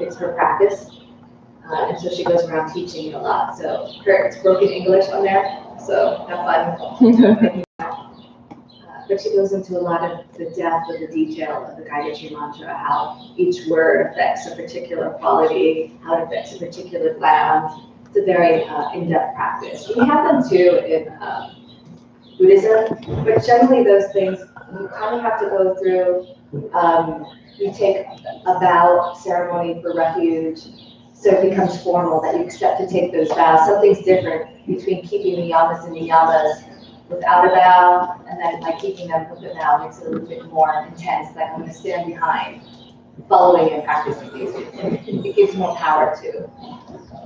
it's her practice. And so she goes around teaching a lot. So it's broken English on there, so have fun. But she goes into a lot of the depth of the detail of the Gayatri mantra, how each word affects a particular quality, how it affects a particular gland. It's a very in-depth practice. We have them too in Buddhism, but generally those things, you kind of have to go through, you take a vow ceremony for refuge, so it becomes formal that you accept to take those vows. Something's different between keeping the yamas and niyamas without a vow, and then by keeping them with a vow makes it a little bit more intense, like I'm going to stand behind following and practicing these. It gives more power to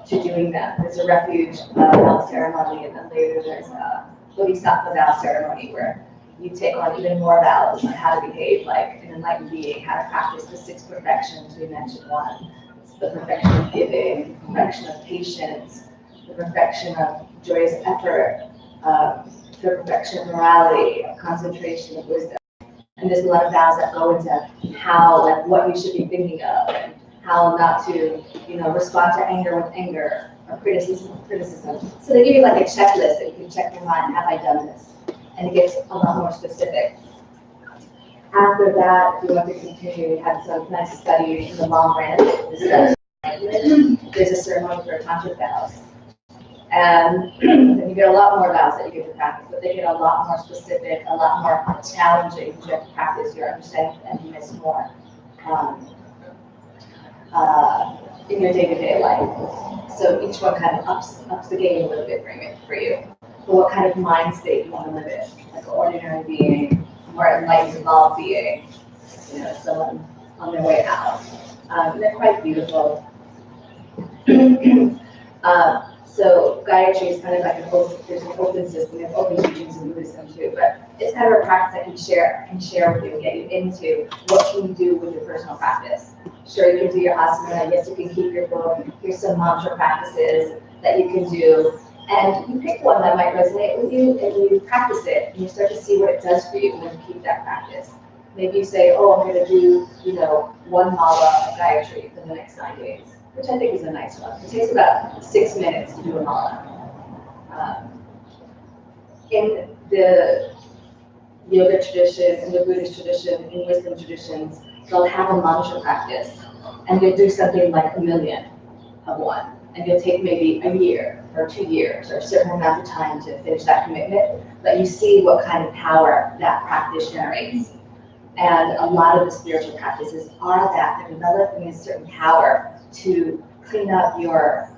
doing them. There's a refuge vow ceremony, and then later there's a bodhisattva vow ceremony where you take on even more vows on how to behave like an enlightened being, how to practice the 6 perfections. We mentioned one. It's the perfection of giving, the perfection of patience, the perfection of joyous effort, the perfection of morality, of concentration, of wisdom. And there's a lot of vows that go into how, like, what you should be thinking of, and how not to, respond to anger with anger, or criticism with criticism. So they give you like a checklist that you can check your mind, have I done this? And it gets a lot more specific. After that, if you want to continue, we had some nice studies in the long run. There's a ceremony for tantric vows. And then you get a lot more vows that you get to practice, but they get a lot more specific, a lot more challenging, because you have to practice your understanding of emptiness more in your day-to-day life. So each one kind of ups the game a little bit for you. For what kind of mind state you want to live in, like an ordinary being, more enlightened, evolved being, someone on their way out. They're quite beautiful. So Gayatri is kind of like there's an open system, there's open teachings in Buddhism too, but it's kind of a practice that can share with you and get you into what can you do with your personal practice. Sure, you can do your asana, yes, you can keep your book, here's some mantra practices that you can do, and you pick one that might resonate with you and you practice it, and you start to see what it does for you when you keep that practice. Maybe you say, oh, I'm going to do, one mala of Gayatri for the next 9 days, which I think is a nice one. It takes about 6 minutes to do a mala. In the yoga tradition, in the Buddhist tradition, in wisdom traditions, they'll have a mantra practice, and you'll do something like 1,000,000 of one, and you'll take maybe a year or 2 years or a certain amount of time to finish that commitment, but you see what kind of power that practice generates. And a lot of the spiritual practices are that they're developing a certain power to clean up your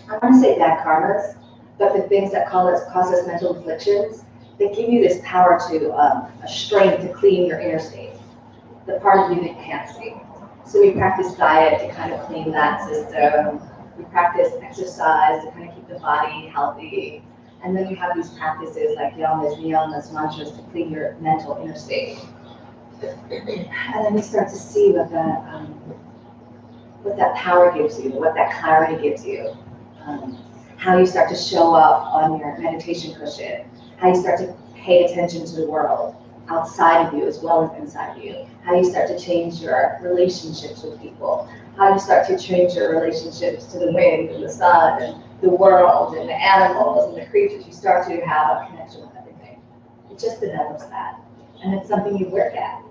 I want to say bad karmas, but the things that cause us mental afflictions, they give you this power to, a strength to clean your inner state, the part of you that you can't see. So we practice diet to kind of clean that system. We practice exercise to kind of keep the body healthy. And then you have these practices like yamas, niyamas, mantras to clean your mental inner state. And then you start to see what that power gives you, what that clarity gives you, how you start to show up on your meditation cushion, how you start to pay attention to the world outside of you as well as inside of you, how you start to change your relationships with people, how you start to change your relationships to the wind and the sun and the world and the animals and the creatures. You start to have a connection with everything. It just develops that, and it's something you work at.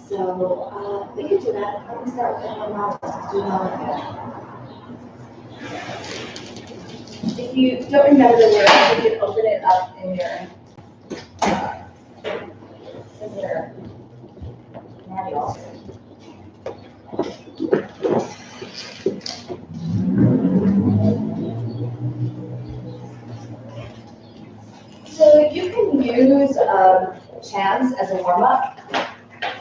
So we can do that. Let me start with if you don't remember the word, you can open it up in your manual. So you can use chants as a warm-up.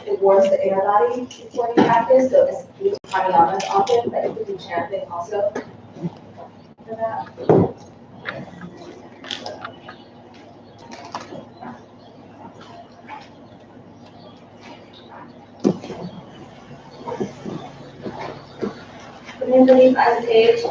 It warms the inner body before you practice, so it's used pranayamas often, but you can do chanting also for that. Put in beneath on the page.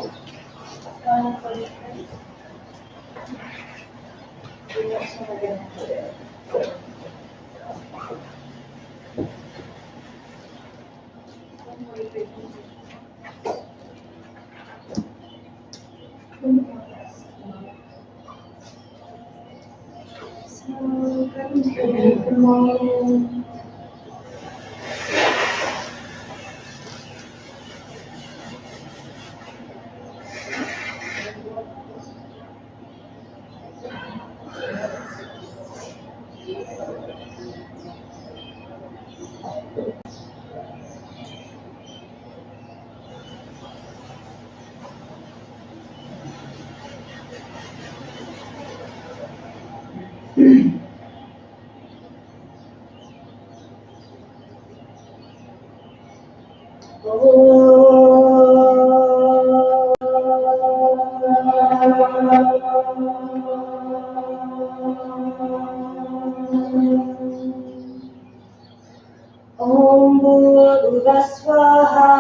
Om Bhurvasvaha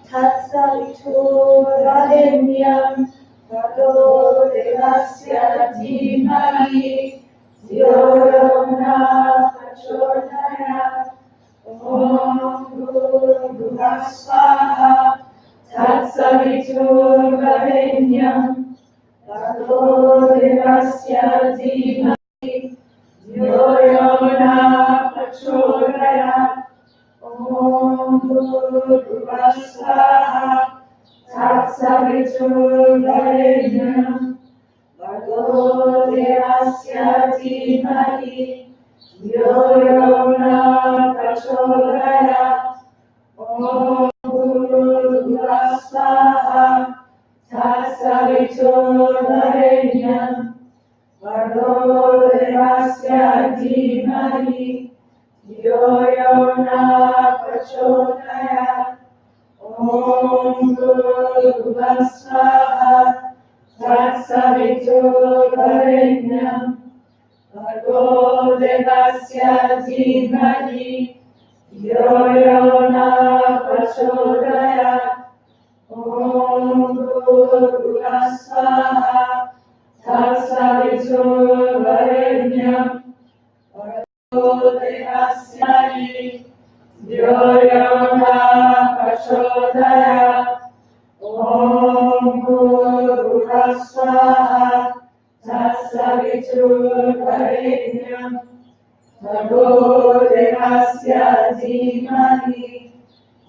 Tatsaviturvarenyam Bhargo Devasya Dhimahi Dhyo Yo Na Prachodayat. Om Bhurvasvaha Tatsaviturvarenyam Bhargo Devasya Dhimahi Dhyo Yo Na Prachodayat. Om Bhurvasvaha Tatsaviturvarenyam Bhargo Devasya Dhimahi Dhyo Yo Na Prachodayat. Om Bhurvasvaha Tatsaviturvarenyam Bhargo Devasya Dhimahi Dhyo Yo Na Prachodayat. Om Bhurvasvaha Tatsaviturvarenyam Bhargo Devasya Dhimahi Dhyo Yo Na Prachodayat. Om Bhurvasvaha Tatsaviturvarenyam Bhargo Devasya Dhyo Yo Na Prachodayat. Om Bhurvasvaha Tatsaviturvarenyam Bhargo Devasya Dhimahi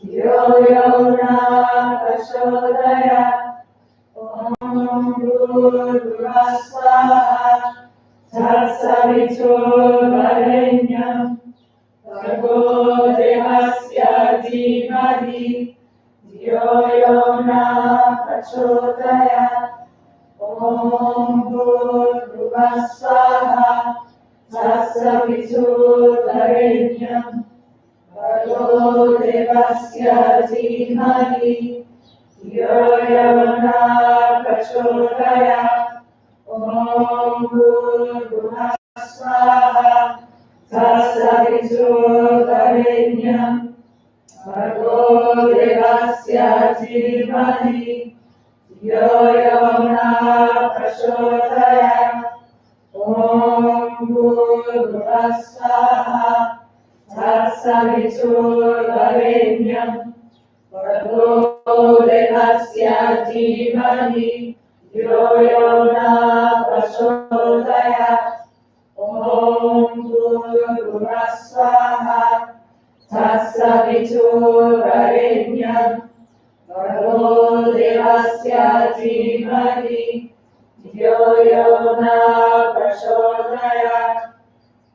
Dhyo Yo Na Prachodayat. Om Bhurvasvaha Tatsaviturvarenyam Bhargo Devasya Dhimahi Dhyo Yo Na Prachodayat. Om Bhurvasvaha Tatsaviturvarenyam Bhargo Devasya Dhimahi Dhyo Yo Na Prachodayat. Om Bhurvasvaha Tatsaviturvarenyam Bhargo Devasya Dhimahi Dhyo Yo Na Prachodayat. Om Bhurvasvaha Tatsaviturvarenyam Bhargo Devasya Dhimahi Dhyo Yo Na Prachodayat. Om Bhurvasvaha Tatsaviturvarenyam Bhargo Devasya Dhimahi Dhyo Yo Na Prachodayat.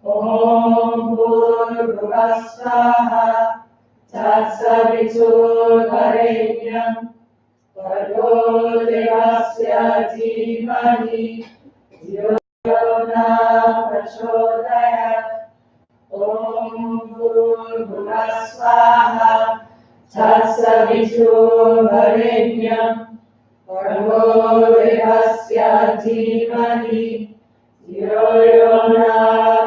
Om Bhurvasvaha Tatsaviturvarenyam Bhargo Devasya Dhimahi Dhyo Yo Na Prachodayat. Om Bhurvasvaha Tatsaviturvarenyam Bhargo Devasya Dhimahi Dhyo Yo Na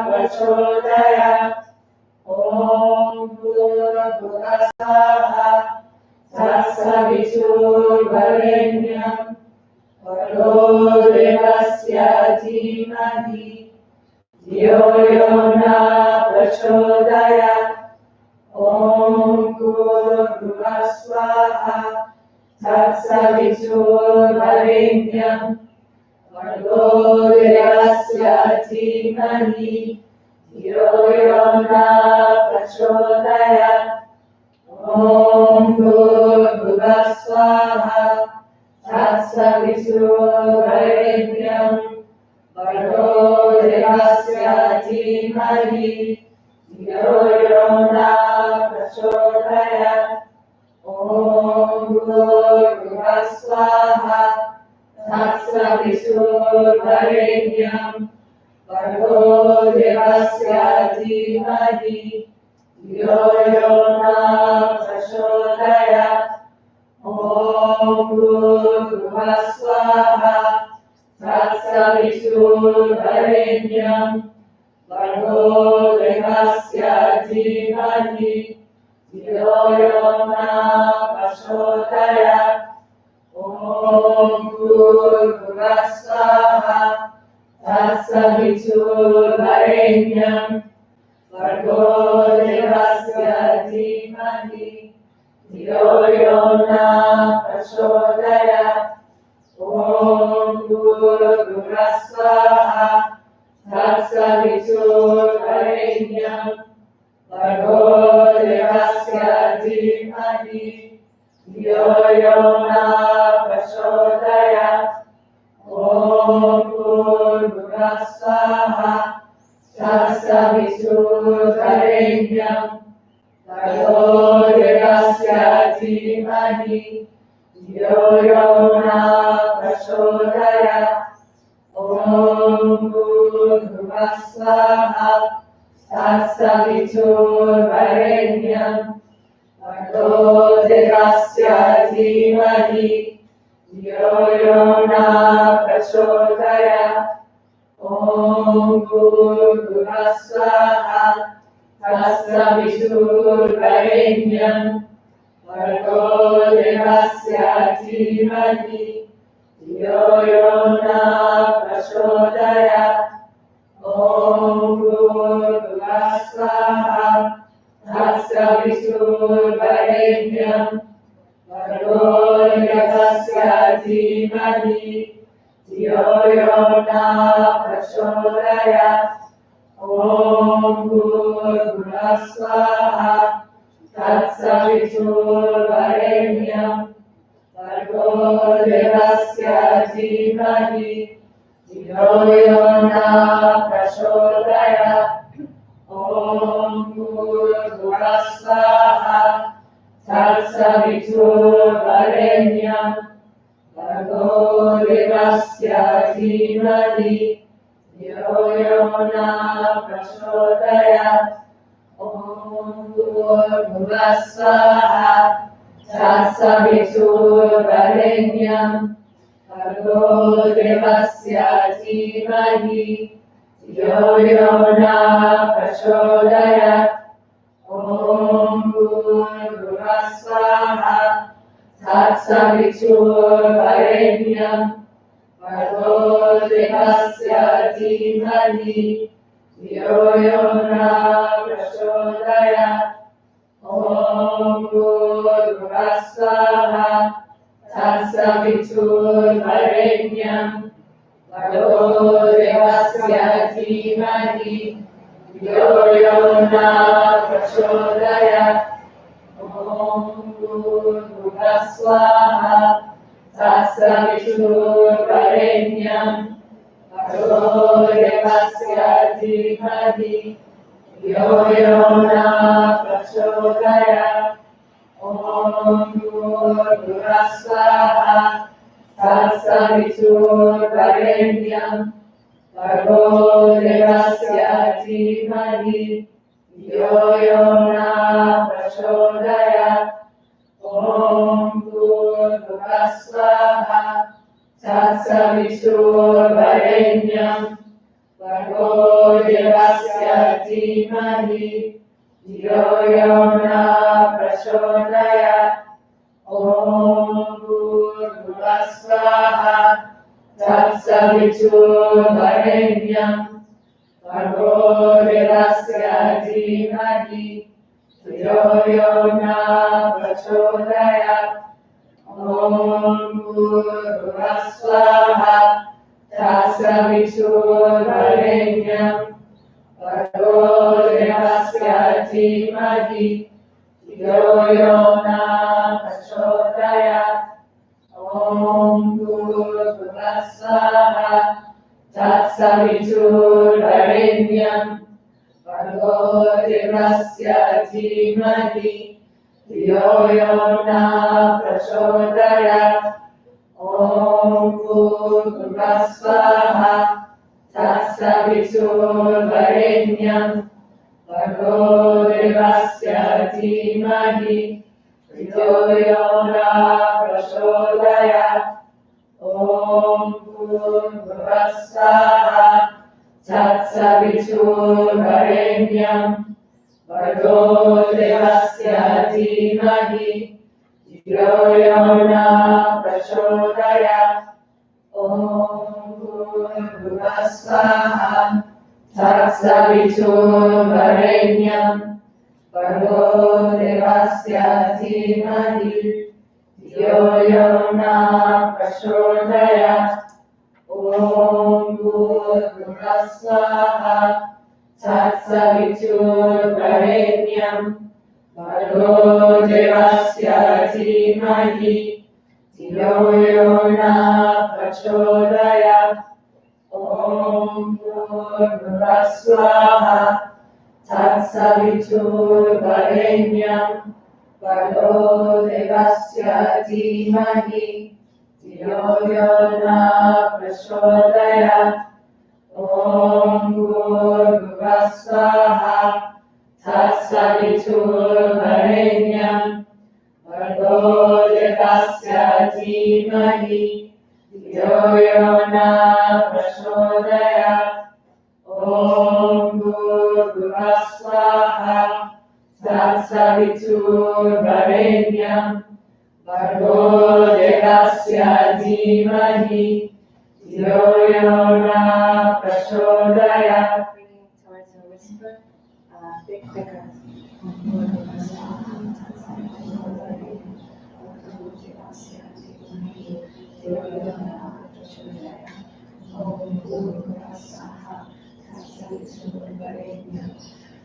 Prachodayat. Om Bhurvasvaha Tatsaviturvarenyam Bhargo Devasya Dhimahi Dhyo Yo Na Prachodayat. Om Bhurvasvaha Tatsaviturvarenyam Bhargo Devasya Dhimahi न प्रचोदयात् ॐ भूर्भुवः स्वाहा तत्सवितुर्वरेण्यं भर्गो देवस्य धीमहि धियो यो न प्रचोदयात् ॐ भूर्भुवः स्वाहा तत्सवितुर्वरेण्यं भर्गो देवस्य धीमहि धियो यो न प्रचोदयात् ॐ भूर्भुवः स्वाहा तत्सवितुर्वरेण्यं भर्गो देवस्य धीमहि धियो यो न प्रचोदयात् ॐ भूर्भुवः स्वाहा तत्सवितुर्वरेण्यं भर्गो देवस्य धीमहि धियो यो न प्रचोदयात् ॐ भूर्भुवः स्वाहा तत्सवितुर्वरेण्यं भर्गो देवस्य धीमहि धियो यो न प्रचोदयात् ॐ भूर्भुवः स्वाहा तत्सवितुर्वरेण्यं भर्गो देवस्य धीमहि धियो यो न प्रचोदयात् ॐ भूर्भुवः स्वाहा तत्सवितुर्वरेण्यं भर्गो देवस्य धीमहि धियो यो न प्रचोदयात् ॐ भूर्भुवः स्वाहा तत्सवितुर्वरेण्यं भर्गो देवस्य धीमहि धियो यो न प्रचोदयात् ॐ भूर्भुवः स्वाहा तत्सवितुर्वरेण्यं भर्गो देवस्य धीमहि धियो यो न प्रचोदयात् ॐ भूर्भुवः स्वाहा तत्सवितुर्वरेण्यं भर्गो देवस्य धीमहि धियो यो न प्रचोदयात् ॐ भूर्भुवः स्वाहा तत्सवितुर्वरेण्यं भर्गो देवस्य धीमहि धियो यो न प्रचोदयात् ॐ भूर्भुवः स्वाहा तत्सवितुर्वरेण्यं भर्गो देवस्य धीमहि धियो यो न प्रचोदयात् ॐ भूर्भुवः स्वाहा तत्सवितुर्वरेण्यं भर्गो देवस्य धीमहि धियो यो न प्रचोदयात् ॐ भूर्भुवः स्वाहा तत्सवितुर्वरेण्यं भर्गो देवस्य धीमहि धियो यो न प्रचोदयात् ॐ भूर्भुवः स्वाहा तत्सवितुर्वरेण्यं भर्गो देवस्य धीमहि धियो यो न प्रचोदयात् ॐ भूर्भुवः स्वाहा तत्सवितुर्वरेण्यं भर्गो देवस्य धीमहि धियो यो न प्रचोदयात् ॐ भूर्भुवः स्वाहा तत्सवितुर्वरेण्यं भर्गो देवस्य धीमहि धियो यो न प्रचोदयात् ॐ भूर्भुवः स्वाहा तत्सवितुर्वरेण्यं भर्गो देवस्य धीमहि धियो यो न प्रचोदयात् ॐ भूर्भुवः स्वाहा तत्सवितुर्वरेण्यं भर्गो देवस्य yo na prachodaya. Om Bhurvasvaha Tatsaviturvarenyam Bhargo Devasya Dhimahi धियो यो न प्रचोदयात् Om Bhurvasvaha Tatsaviturvarenyam Bhargo Devasya Dhimahi धियो यो न प्रचोदयात् Om Bhurvasvaha Tatsaviturvarenyam Bhargo Devasya Dhimahi धियो यो न प्रचोदयात् Om Bhurvasvaha Tatsaviturvarenyam Bhargo Devasya Dhimahi धियो यो न प्रचोदयात् Om Bhurvasvaha Tatsaviturvarenyam Bhargo Devasya Dhimahi धियो यो न प्रचोदयात् Om Bhurvasvaha Tatsaviturvarenyam Bhargo Devasya Dhimahi धियो यो न प्रचोदयात् Om Bhurvasvaha Tatsaviturvarenyam Bhargo Devasya Dhimahi धियो यो न प्रचोदयात् Om Bhurvasvaha Tatsaviturvarenyam Bhargo Devasya Dhimahi धियो यो न प्रचोदयात्. Bringing towards a whisper, a bit quicker. Bhargo Devasya Dhimahi धिyo yo na prachodayat. Om Bhurvasvaha Tatsaviturvarenyam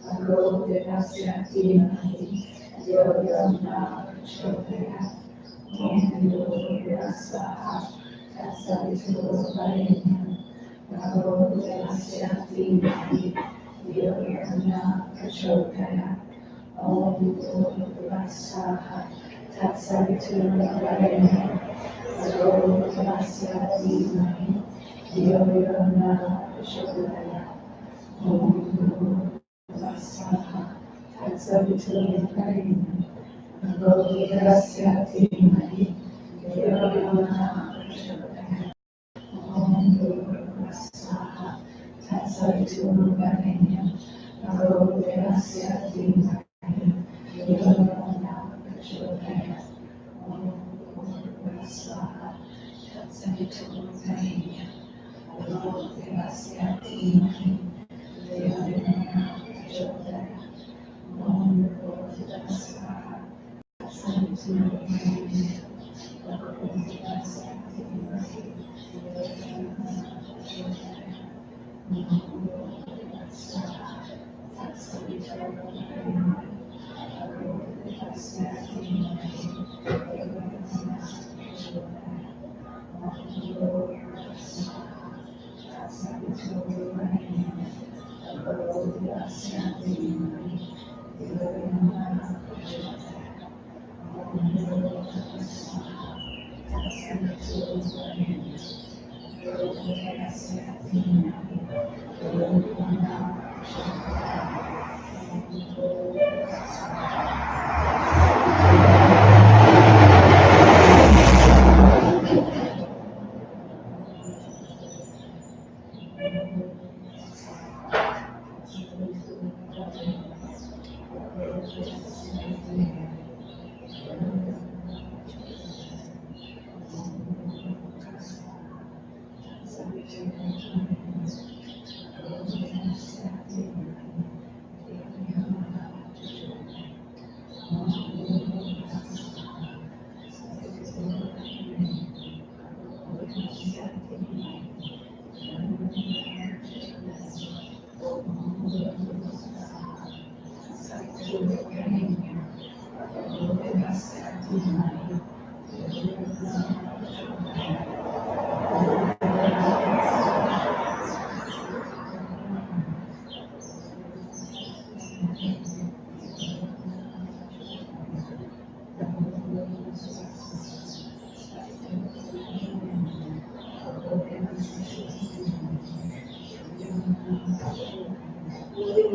Bhargo Devasya Dhimahi धिyo yo na prachodayat. Om Bhurvasvaha Tatsaviturvarenyam Bhargo Devasya Dhimahi धिyo yo na prachodayat. Om Bhurvasvaha Tatsaviturvarenyam Bhargo Devasya Dhimahi धिyo yo na prachodayat. Om Bhurvasvaha Tatsaviturvarenyam Bhargo Devasya Dhimahi धिyo yo na prachodayat. Om Bhurvasvaha Tatsaviturvarenyam Bhargo Devasya Dhimahi धिyo yo na prachodayat. Om Bhurvasvaha Tatsaviturvarenyam Bhargo Devasya Dhimahi धिyo yo na prachodayat. Om Bhurvasvaha Tatsaviturvarenyam Bhargo Devasya Dhimahi धिyo yo na prachodayat. Om Bhurvasvaha Tatsaviturvarenyam Bhargo Devasya Dhimahi धिyo yo na prachodayat. Om Bhurvasvaha Tatsaviturvarenyam Bhargo Devasya Dhimahi धिyo yo na Moving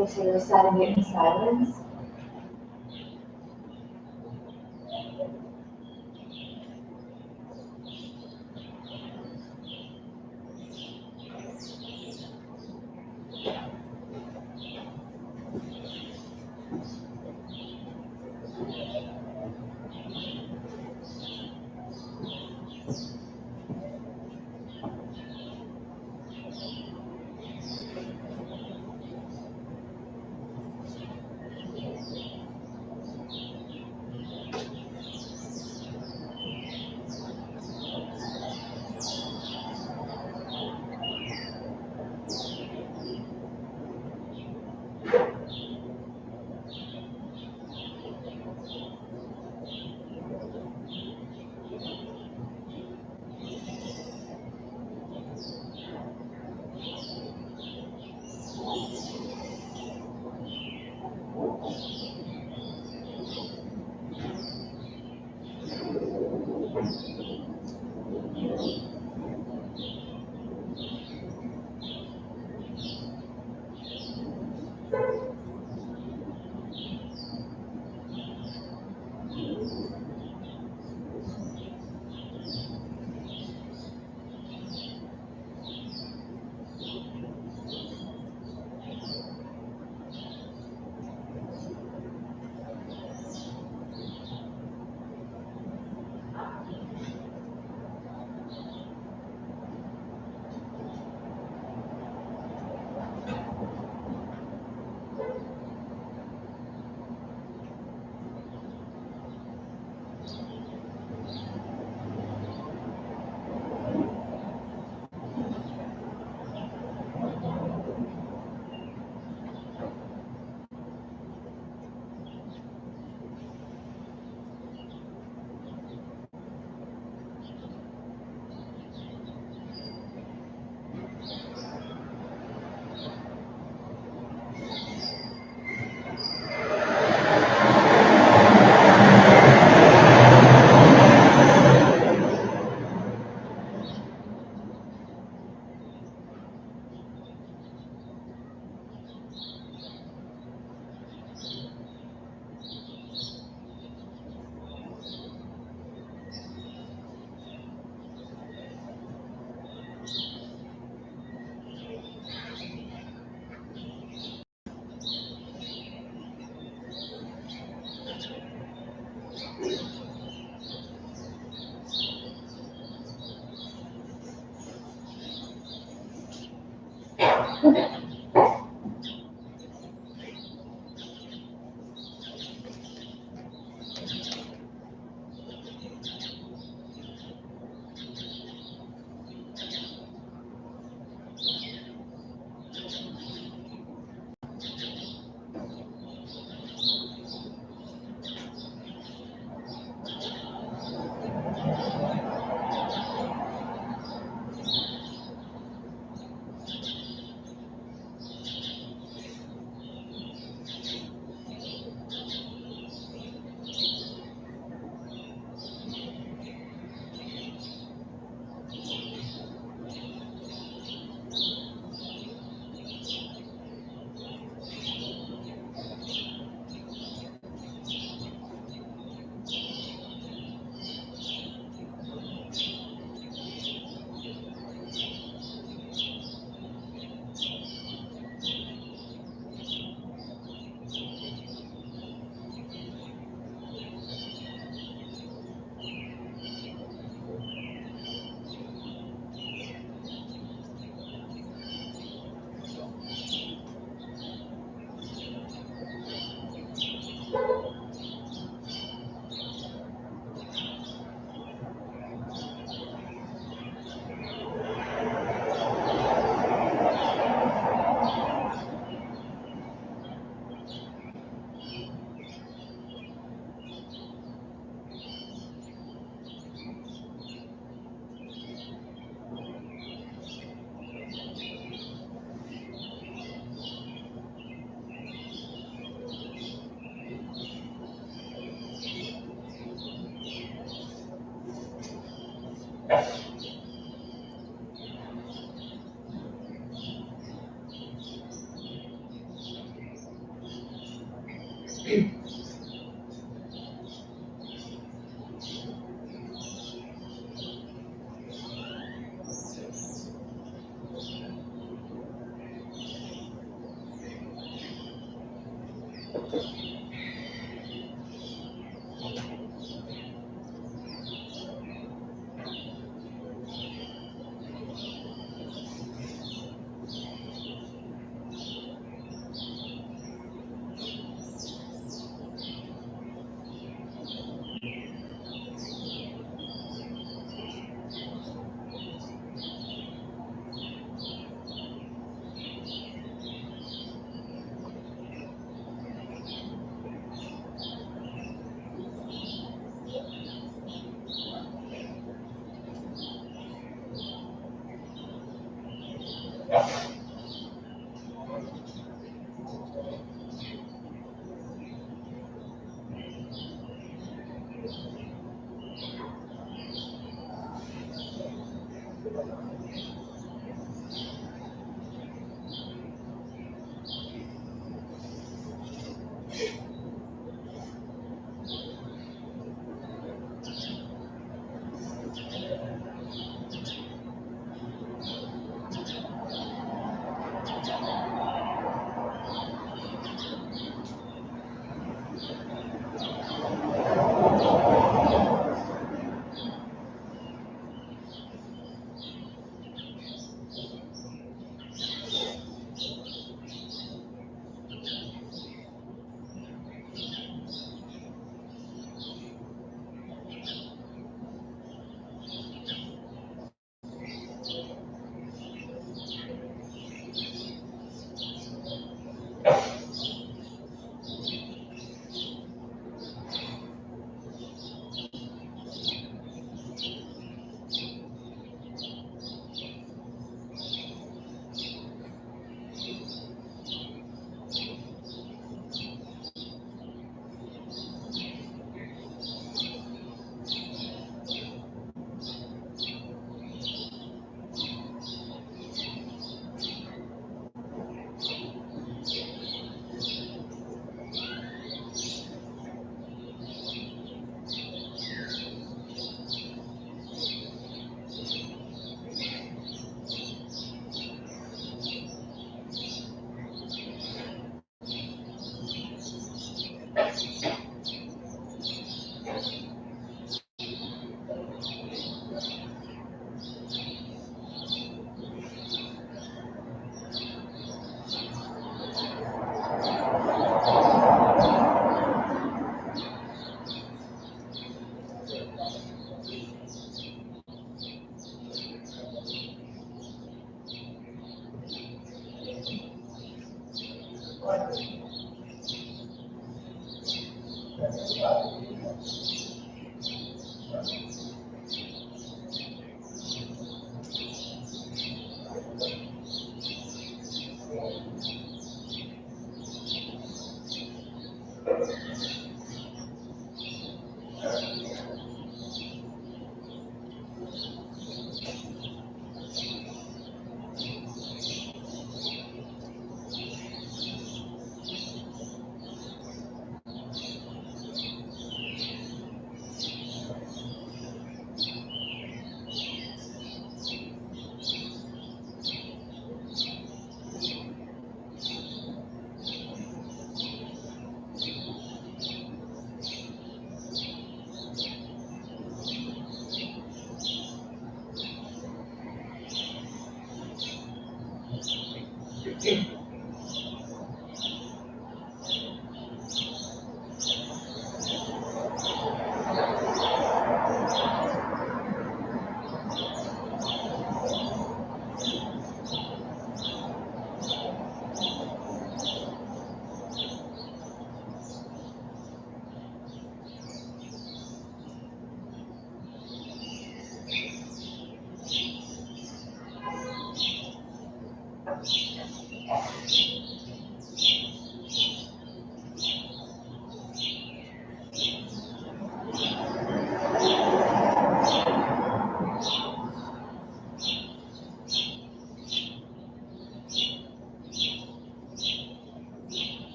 into reciting it in silence.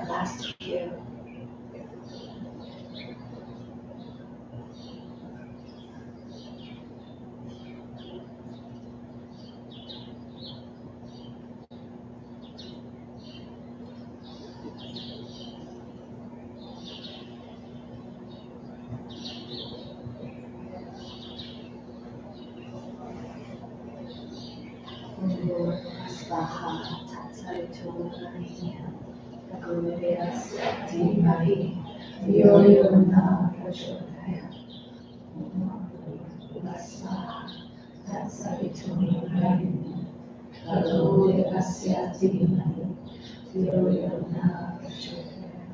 that last few. Svaha Tatsaritorahina Bhagavadasya Dhimahi Yo Yo Na Prachodaya Svaha Tatsaritorahina Bhagavadasya Dhimahi Yo Yo Na Prachodaya.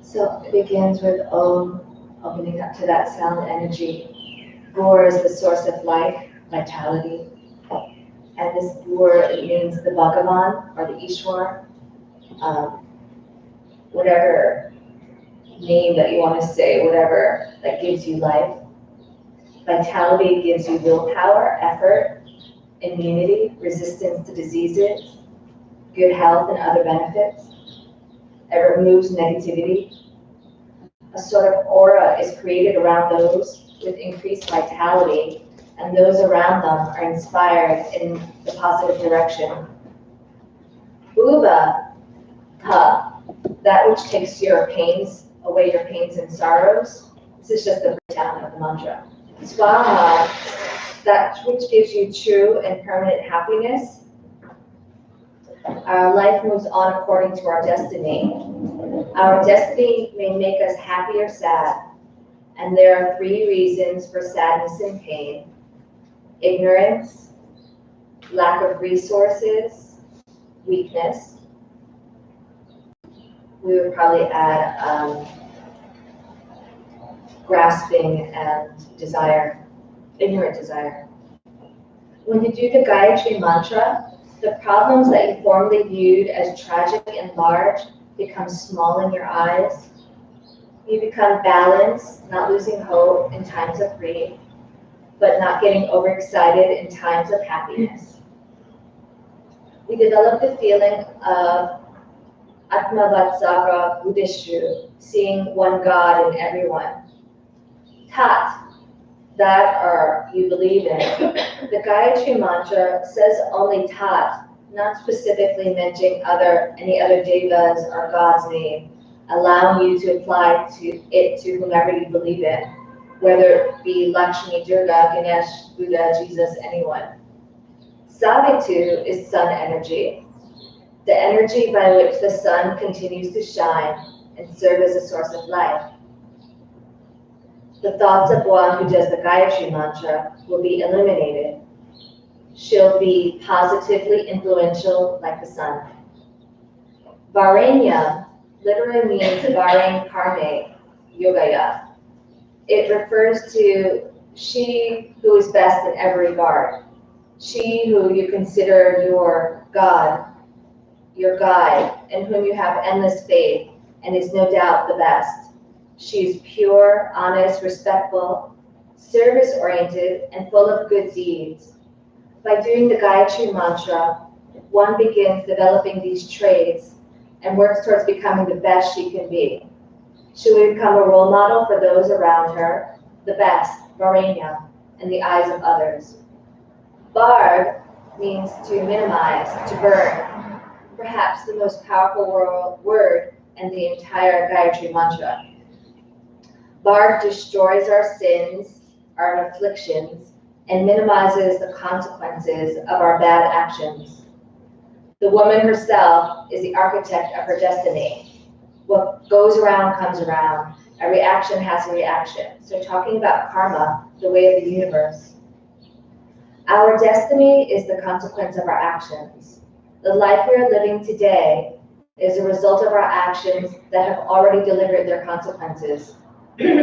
So it begins with Om, opening up to that sound energy. Bur is the source of life, vitality. And this Bur, it means the Bhagavan or the Ishwar, whatever name that you want to say, whatever that gives you life. Vitality gives you willpower, effort, immunity, resistance to diseases, good health and other benefits. It removes negativity. A sort of aura is created around those with increased vitality, and those around them are inspired in the positive direction. Uva, that which takes your pains, away your pains and sorrows. This is just the breakdown of the mantra. Swaha, that which gives you true and permanent happiness. Our life moves on according to our destiny. Our destiny may make us happy or sad, and there are 3 reasons for sadness and pain: ignorance, lack of resources, weakness. We would probably add grasping and desire, ignorant desire. When you do the Gayatri Mantra, the problems that you formerly viewed as tragic and large become small in your eyes. You become balanced, not losing hope in times of grief, but not getting overexcited in times of happiness. We develop the feeling of Atmavatsara Buddhishu, seeing one God in everyone. Tat, that or you believe in. The Gayatri Mantra says only Tat, not specifically mentioning any other devas or God's name, allowing you to apply it to whomever you believe in, whether it be Lakshmi, Durga, Ganesh, Buddha, Jesus, anyone. Savitu is sun energy, the energy by which the sun continues to shine and serve as a source of life. The thoughts of one who does the Gayatri Mantra will be illuminated. She'll be positively influential like the sun. Varenya literally means Vareng Karme Yogaya. It refers to she who is best in every regard. She who you consider your God, your guide, in whom you have endless faith and is no doubt the best. She is pure, honest, respectful, service-oriented, and full of good deeds. By doing the Gayatri Mantra, one begins developing these traits and works towards becoming the best she can be. She will become a role model for those around her, the best, Varenya, in the eyes of others. Bard means to minimize, to burn, perhaps the most powerful word in the entire Gayatri Mantra. Bard destroys our sins, our afflictions, and minimizes the consequences of our bad actions. The woman herself is the architect of her destiny. What goes around comes around. A reaction has a reaction. So talking about karma, the way of the universe. Our destiny is the consequence of our actions. The life we are living today is a result of our actions that have already delivered their consequences. But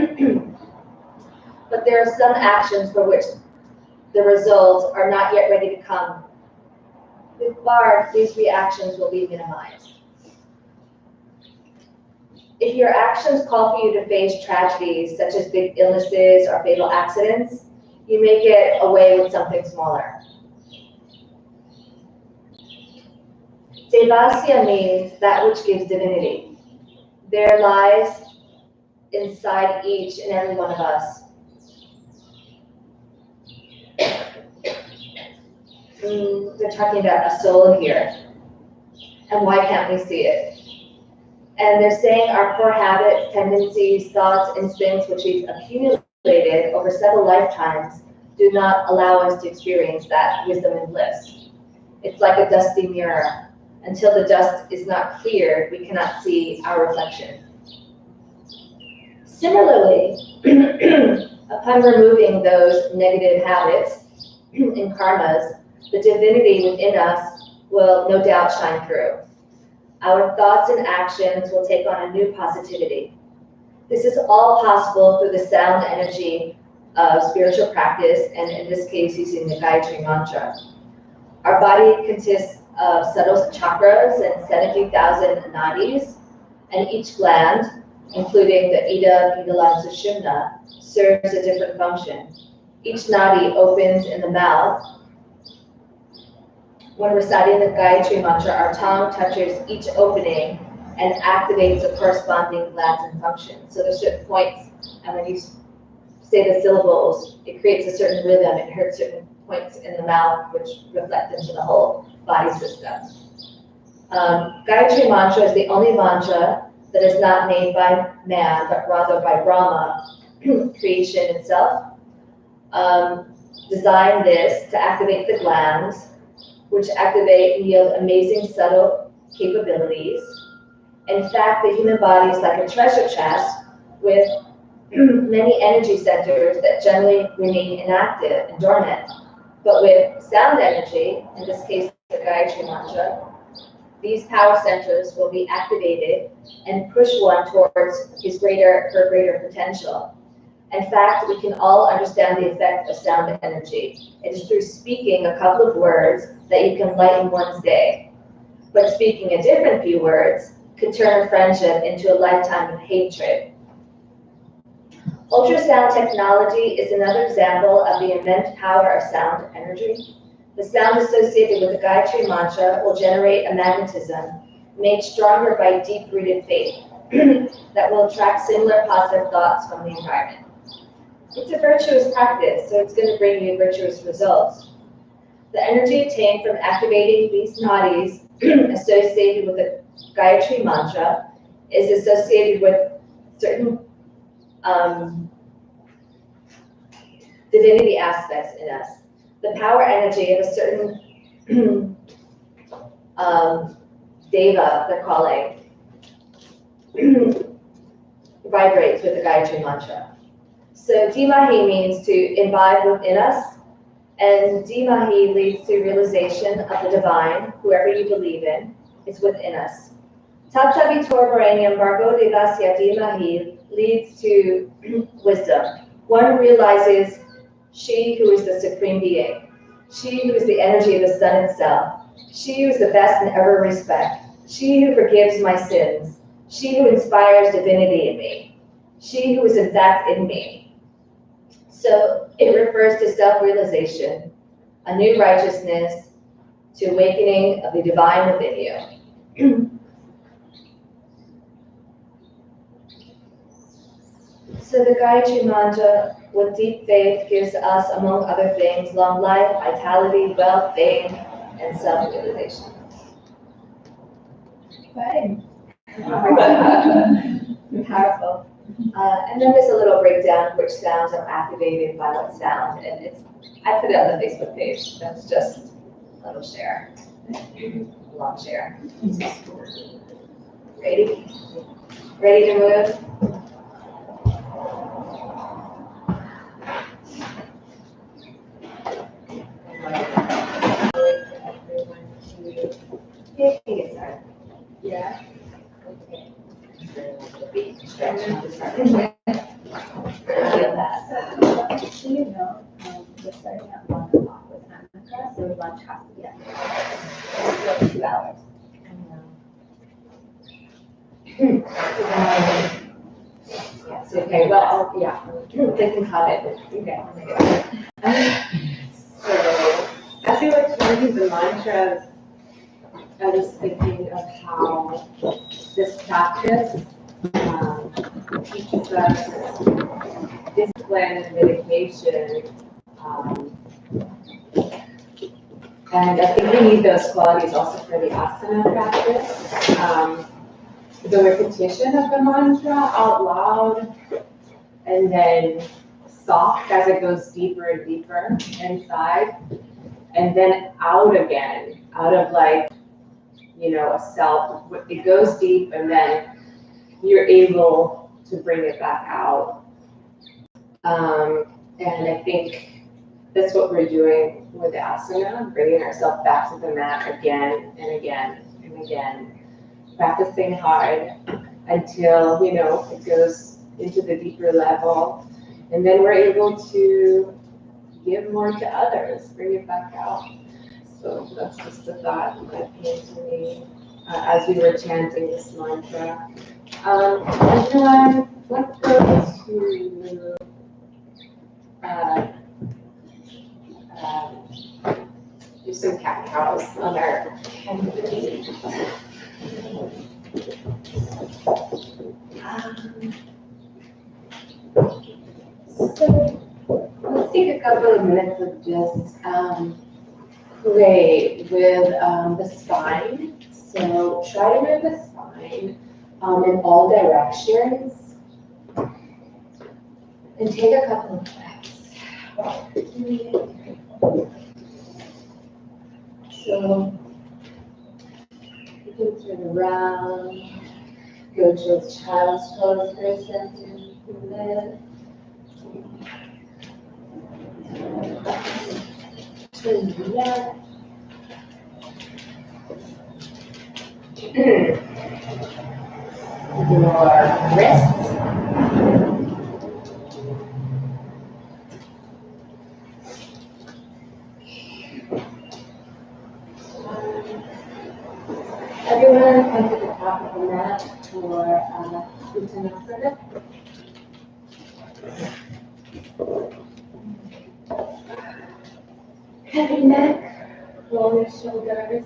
there are some actions for which the results are not yet ready to come. With Bard, these reactions will be minimized. If your actions call for you to face tragedies such as big illnesses or fatal accidents, you may get away with something smaller. Devasya means that which gives divinity. There lies inside each and every one of us. They're talking about a soul here. And why can't we see it? And they're saying our core habits, tendencies, thoughts, instincts, which we've accumulated over several lifetimes, do not allow us to experience that wisdom and bliss. It's like a dusty mirror. Until the dust is not cleared, we cannot see our reflection. Similarly, upon removing those negative habits and karmas, the divinity within us will no doubt shine through. Our thoughts and actions will take on a new positivity. This is all possible through the sound energy of spiritual practice, and in this case, using the Gayatri Mantra. Our body consists of subtle chakras and 70,000 nadis, and each gland, including the Ida, Pingala, and Sushumna, serves a different function. Each nadi opens in the mouth. When reciting the Gayatri Mantra, our tongue touches each opening and activates the corresponding glands and functions. So there's certain points, and when you say the syllables, it creates a certain rhythm and hits certain points in the mouth, which reflect into the whole body system. Gayatri Mantra is the only mantra that is not made by man, but rather by Brahma, creation itself. Designed this to activate the glands, which activate and yield amazing subtle capabilities. In fact, the human body is like a treasure chest with many energy centers that generally remain inactive and dormant. But with sound energy, in this case the Gayatri Mantra, these power centers will be activated and push one towards her greater potential. In fact, we can all understand the effect of sound energy. It is through speaking a couple of words that you can lighten one's day. But speaking a different few words could turn a friendship into a lifetime of hatred. Ultrasound technology is another example of the immense power of sound energy. The sound associated with the Gayatri Mantra will generate a magnetism made stronger by deep-rooted faith that will attract similar positive thoughts from the environment. It's a virtuous practice, so it's going to bring you virtuous results. The energy obtained from activating these nadis associated with the Gayatri Mantra is associated with certain divinity aspects in us. The power energy of a certain deva, they're calling, vibrates with the Gayatri Mantra. So Dhimahi means to imbibe within us, and Dhimahi leads to realization of the divine, whoever you believe in, is within us. Tattavitor Varaniam Bargo Devasya Dhimahi leads to wisdom. One realizes she who is the supreme being, she who is the energy of the sun itself, she who is the best in every respect, she who forgives my sins, she who inspires divinity in me, she who is in fact in me. So it refers to self-realization, a new righteousness, to awakening of the divine within you. So the Gayatri Mantra, with deep faith, gives us, among other things, long life, vitality, wealth, fame, and self-realization. Right. Powerful. And then there's a little breakdown of which sounds are activated by what sound, and I put it on the Facebook page. That's just a little share, a long share. Ready? Ready to move? You can get started. Yeah. Stretch. So you know, we're starting at 1 o'clock with Annika, so lunch has to be at 2 hours. Yeah, so okay, well, Yeah, thinking about it. Okay. So, as you were chanting the mantras, I was thinking of how this practice teaches us discipline and dedication. And I think we need those qualities also for the asana practice. The repetition of the mantra out loud, and then soft as it goes deeper and deeper inside, and then out again, out of like, a self. It goes deep, and then you're able to bring it back out. And I think that's what we're doing with the asana, bringing ourselves back to the mat again and again and again, practicing hard until, it goes into the deeper level. And then we're able to give more to others, bring it back out. So that's just the thought that came to me as we were chanting this mantra. Everyone, let's go to do some cat cows on our canopy. So let's take a couple of minutes of just play with the spine. So try to move the spine in all directions. And take a couple of breaths. So you can turn around, go to a child's pose for a second, and then turn to the left. Your wrists. Everyone come to the top of the mat for Uttanasana. Heavy neck, roll your shoulders.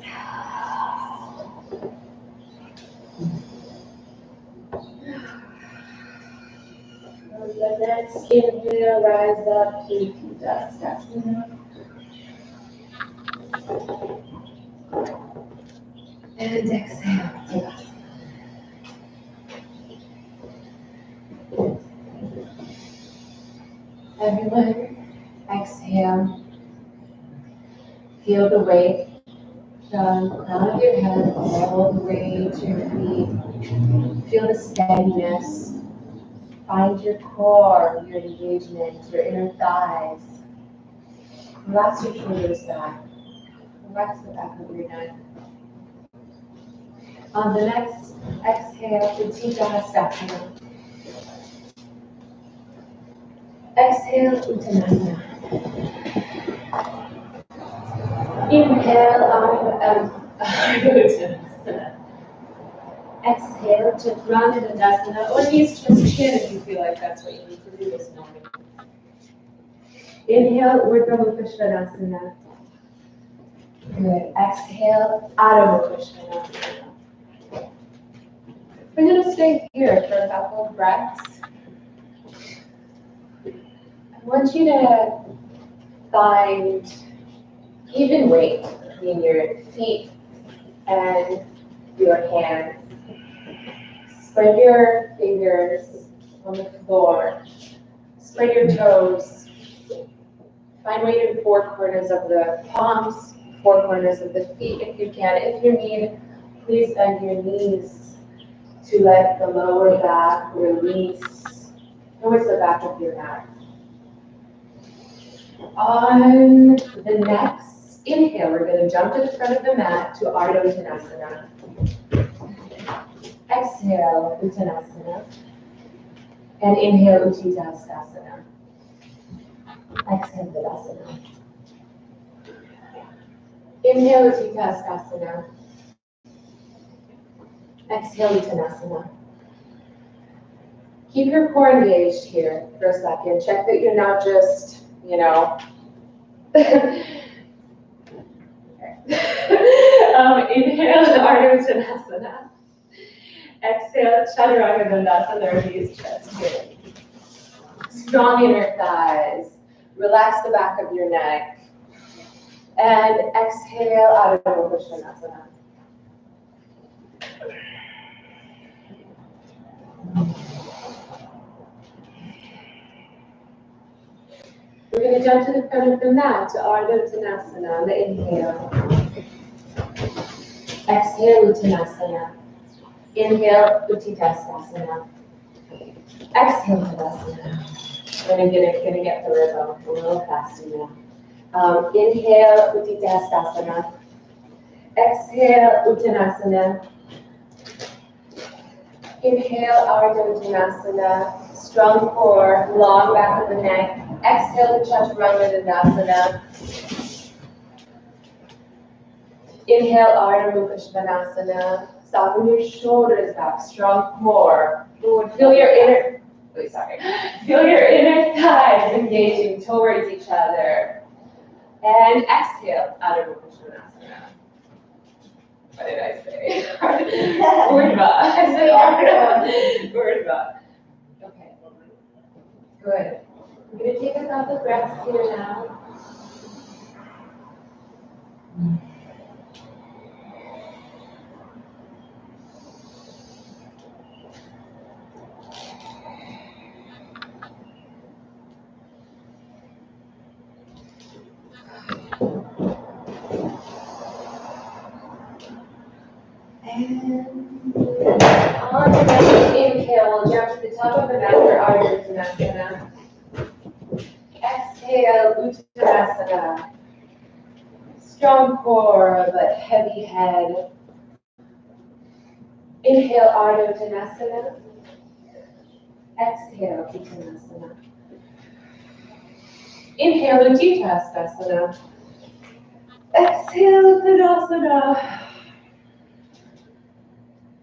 On the next inhale, rise up to Uttanasana. And exhale. Everyone, exhale. Feel the weight from the crown of your head all the way to your feet. Feel the steadiness. Find your core, your engagement, your inner thighs. Relax your shoulders back. Relax the back of your neck. On the next exhale, Uttanasana. Exhale, Uttanasana. Inhale, Uttanasana. Exhale, Chaturanga, or use twist chin if you feel like that's what you need to do this morning. Inhale, Urdhva Mukha Svanasana. Good. Exhale, Adho Mukha Svanasana. We're going to stay here for a couple of breaths. I want you to find even weight between your feet and your hands. Spread your fingers on the floor. Spread your toes. Find weight in four corners of the palms, four corners of the feet if you can. If you need, please bend your knees to let the lower back release towards the back of your mat. On the next inhale, we're going to jump to the front of the mat to Ardha Uttanasana. Exhale, Uttanasana. And inhale, Uttanasana. Exhale, Tadasana. Inhale, Uttanasana. Exhale, Uttanasana. Keep your core engaged here for a second. Check that you're not just, inhale, Ardha Uttanasana. Exhale, Chaturanga Dandasana, or knees chest here. Strong inner thighs. Relax the back of your neck. And exhale, Ardha Uttanasana. We're going to jump to the front of the mat to Ardha Uttanasana on the inhale. Exhale, Uttanasana. Inhale, Uttanasana. Exhale, Tadasana. I'm gonna get the rhythm a little faster now. Inhale, Uttanasana. Exhale, Uttanasana. Inhale, Ardha Uttanasana. Strong core, long back of the neck. Exhale, Chaturanga Dandasana. Inhale, Ardha Uttanasana. Soften your shoulders back, strong core. Feel your inner thighs engaging towards each other. And exhale, Ardha Uttanasana. What did I say? Urdhva. I said Ardha. Urdhva. Okay. Good. I'm going to take a couple of breaths here now. And on the next inhale, we'll jump to the top of the mat for Ardha Uttanasana. Exhale, Uttanasana. Strong core, but heavy head. Inhale, Ardha Uttanasana. Exhale, Uttanasana. Inhale, Uttanasana. Exhale, Uttanasana.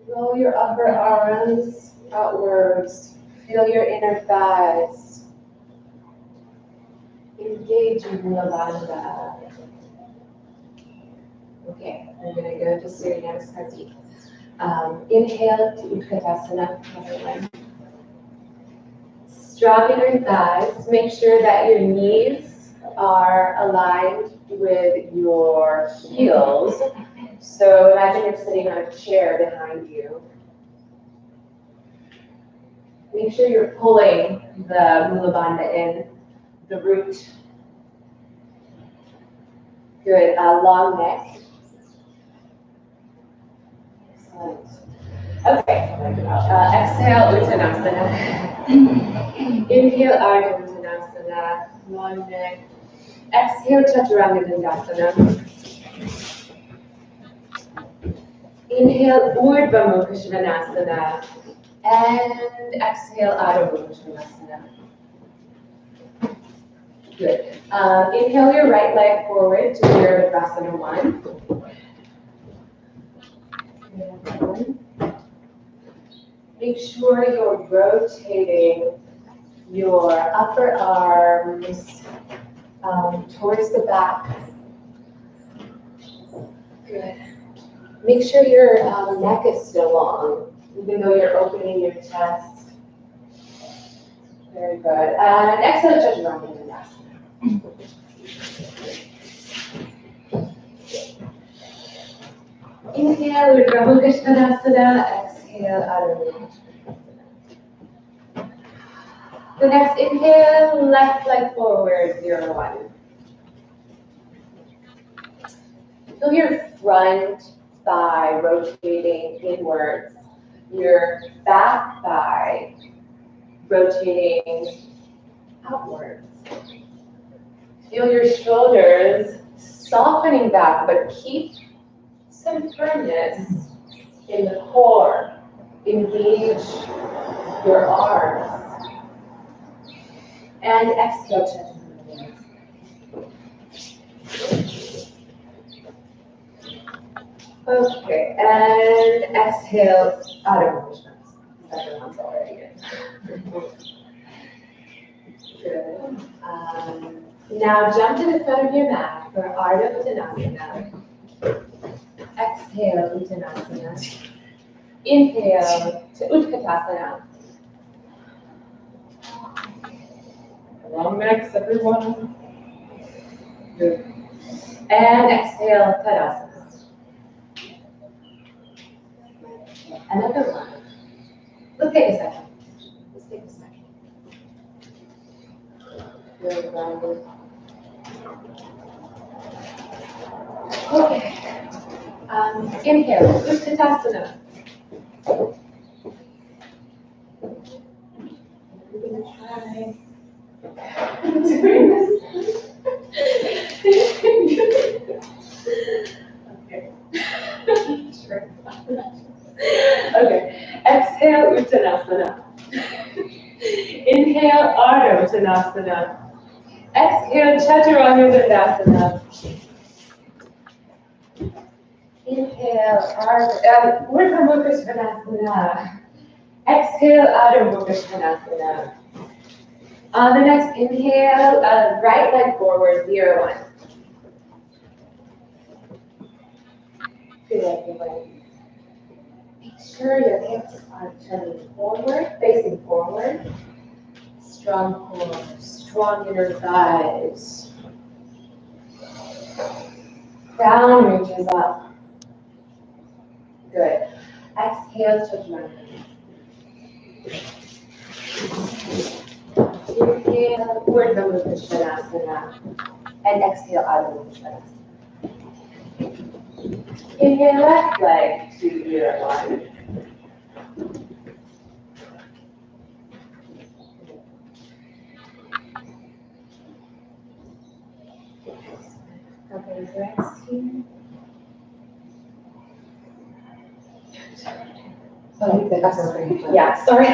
Roll your upper arms outwards. Feel your inner thighs. Engage in Mula Bandha. Okay, I'm going to go to Surya Namaskar. Inhale to Utkatasana. Strong inner thighs. Make sure that your knees are aligned with your heels. So imagine you're sitting on a chair behind you. Make sure you're pulling the Mula Bandha in, the root. Good. Long neck. Excellent. Okay. Exhale, Uttanasana. Inhale, Ardha Uttanasana. Long neck. Exhale, Chaturanga Dandasana. Inhale, Urdhva Mukha Svanasana. And exhale, Ardha Mukha Svanasana. Good. Inhale your right leg forward to Virabhadrasana 1. Make sure you're rotating your upper arms towards the back. Good. Make sure your neck is still long, even though you're opening your chest. Very good. And exhale, Chaturanga Dandasana. Inhale, Urdhva Mukha Svanasana. Exhale, Ardha Mukha Svanasana. The next inhale, left leg forward, 0 1. Feel your front thigh rotating inwards. Your back thigh rotating outwards. Feel your shoulders softening back, but keep some firmness in the core. Engage your arms. And exhale, Chaturanga. Okay, and exhale, Ardha Mukha Svanasana. Second one's already good. Good. Now jump to the front of your mat for Ardha Uttanasana. Exhale, Uttanasana. Inhale to Utkatasana. Long necks, everyone. Good. And exhale, Tadasana. Another one. Let's take a second. Let's take a second. Very grounded. Okay. Inhale, Utkatasana. We're gonna try doing this. Okay. Sure. Okay. Exhale, Uttanasana. Inhale, Ardha Uttanasana. Exhale, Chaturanga Dandasana. Inhale, Urdhva Mukha Svanasana. Exhale, Adho Mukha Svanasana. On the next inhale, right leg forward, 0-1. Good, everybody. Make sure your hips are turning forward, facing forward. Strong core, strong inner thighs. Crown reaches up. Good. Exhale, Chaturanga. Inhale, Urdhva Mukha Svanasana. And exhale, Adho Mukha Svanasana. Inhale, left leg to 0-1. Okay, rest here. Oh, that's okay. Yeah, sorry.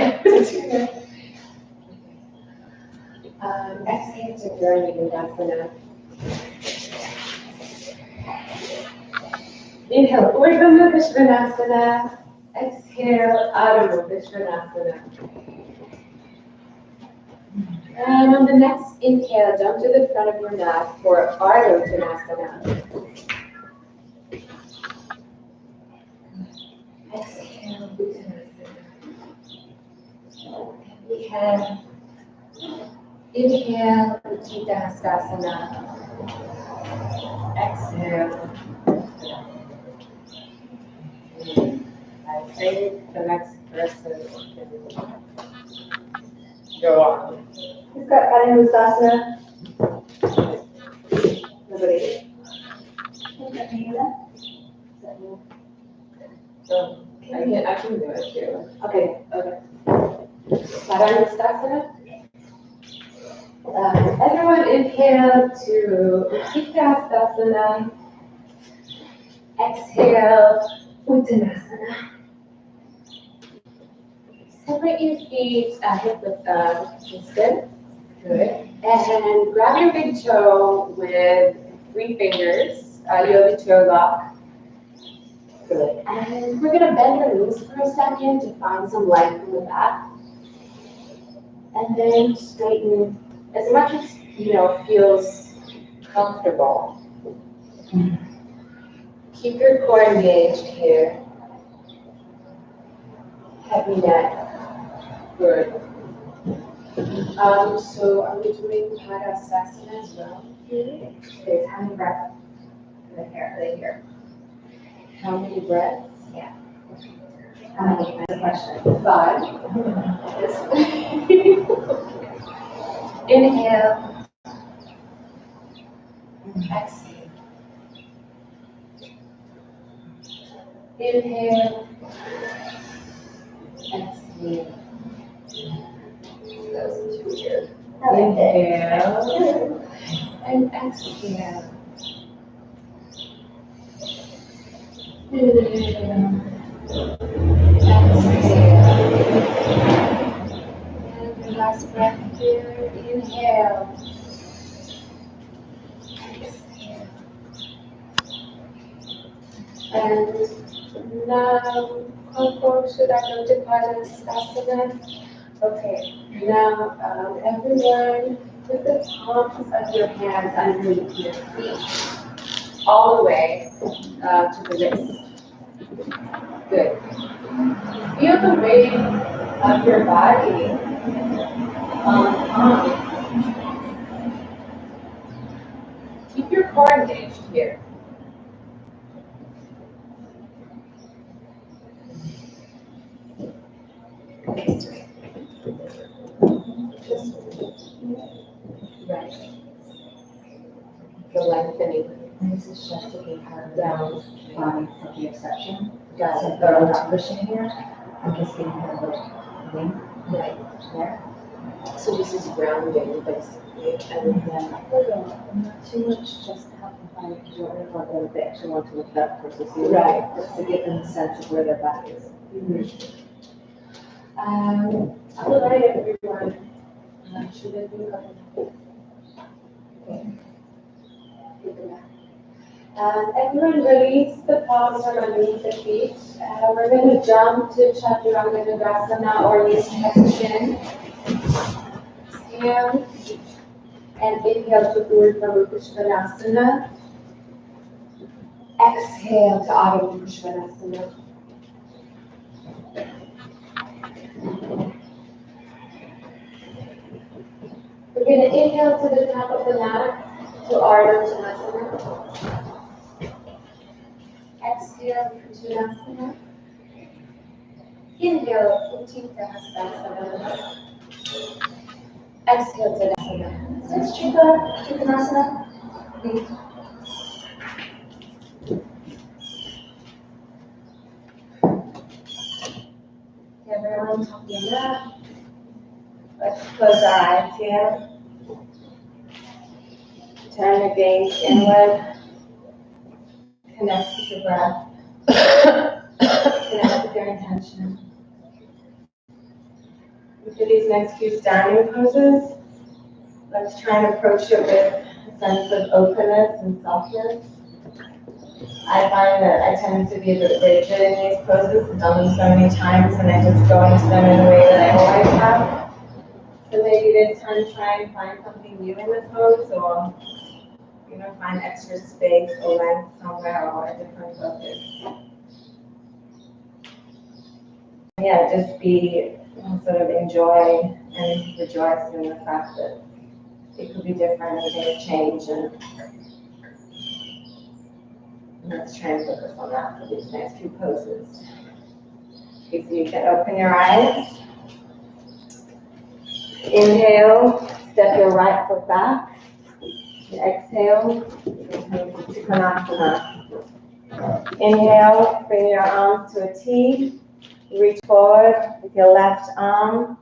Exhale to Chaturanga Dandasana. Inhale, Urdhva Mukha Svanasana. Exhale, Adho Mukha Svanasana. And on the next inhale, jump to the front of your mat for Ardha Uttanasana. Exhale, Uttanasana. And we have inhale, Uttanasana. Exhale. I think the next person can go on. Who's got Uttanasana? Nobody. So I can do it too. Okay. Uttanasana. Everyone inhale to Uttanasana. Exhale, Uttanasana. Separate your feet hip width distance. Good. And grab your big toe with 3 fingers, yoga toe lock. Good. And we're gonna bend our knees for a second to find some length in the back. And then straighten as much as feels comfortable. Keep your core engaged here. Heavy neck. Good. So are we doing Padasasana as well? Okay, how many breaths? Right here. How many breaths? Yeah. How many? That's a question. 5. Inhale. Exhale. Inhale. Exhale. That was too weird. Inhale. And exhale. Inhale. Exhale. And the last breath here. Inhale. Exhale. And now, folks, should I go to Padasasana? Okay, now everyone put the palms of your hands underneath your feet all the way to the wrist. Good. Feel the weight of your body on the palms. Keep your core engaged here. Right. The lengthening. And this is just to give her down body proprioception. Got So it. we're not pushing here. I'm just giving her a little wing Right. there. So this is grounding, basically, and then Not too much, just to help them find it, because you don't really want them to actually want to look up versus you. Right. Just to give them a sense of where their back is. all right, everyone. Should I do okay? Take it back. Everyone release the palms from underneath the feet. We're going to jump to Chaturanga Dandasana or knees chin. Exhale. And inhale to Urdhva Pushpanasana. Exhale to Adho Pushpanasana. We're going to inhale to the top of the mat to Ardha Chanasana. Exhale, Uttanasana. Inhale, Utthita Hastasana. Exhale, Tadasana. Let's check out Uttanasana. Everyone, top of the mat. Let's close our eyes here. Turn your gaze inward. Connect with your breath. Connect with your intention. For these next few standing poses, let's try and approach it with a sense of openness and softness. I find that I tend to be a bit rigid in these poses. I've done them so many times and I just go into them in a way that I always have. So maybe this time try and find something new in the pose, or find extra space or length somewhere or a different focus. Yeah, just be sort of enjoy and rejoice in the fact that it could be different and may change, and let's try and focus on that for these next few poses. Okay, so you can open your eyes. Inhale, step your right foot back. Exhale, Trikonasana. Inhale, bring your arms to a T. Reach forward with your left arm,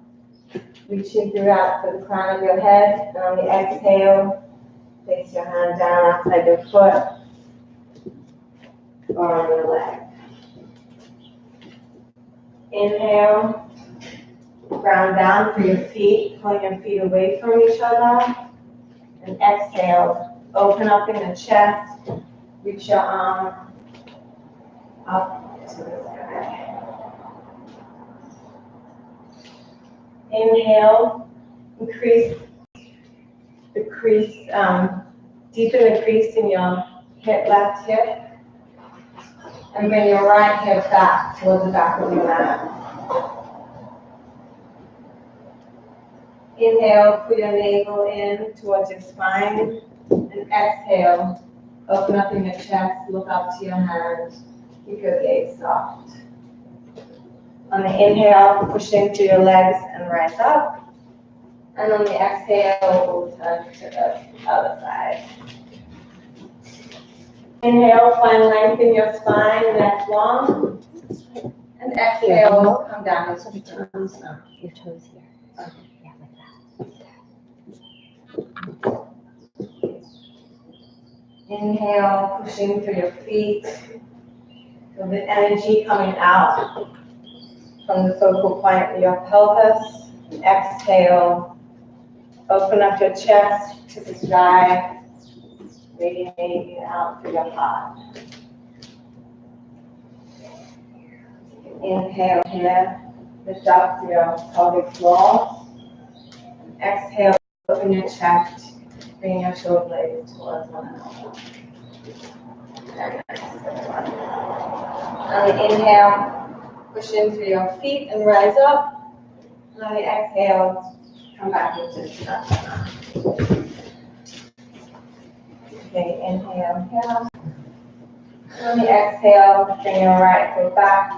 reaching throughout to the crown of your head. And on the exhale, place your hand down outside your foot or on your leg. Inhale, ground down for your feet, pulling your feet away from each other. And exhale, open up in the chest, reach your arm up to the sky. Inhale, deepen the crease in your left hip, and bring your right hip back towards the back of your mat. Inhale, put your navel in towards your spine, and exhale, open up in your chest, look up to your hand, keep your gaze soft. On the inhale, push into your legs and rise up. And on the exhale, we'll turn to the other side. Inhale, find length in your spine, neck long. And exhale, come down. So the toes, your toes here. Yeah, like that. Inhale, pushing through your feet. Feel the energy coming out from the focal point of your pelvis. Exhale, open up your chest to the sky, radiating out through your heart. Inhale here, lift up to your pelvic floor. Exhale, open your chest, bring your shoulder blades towards one another. Very nice. On the inhale, push into your feet and rise up. And on the exhale, come back into the Tadasana. Okay, inhale here. And on the exhale, bring your right foot back.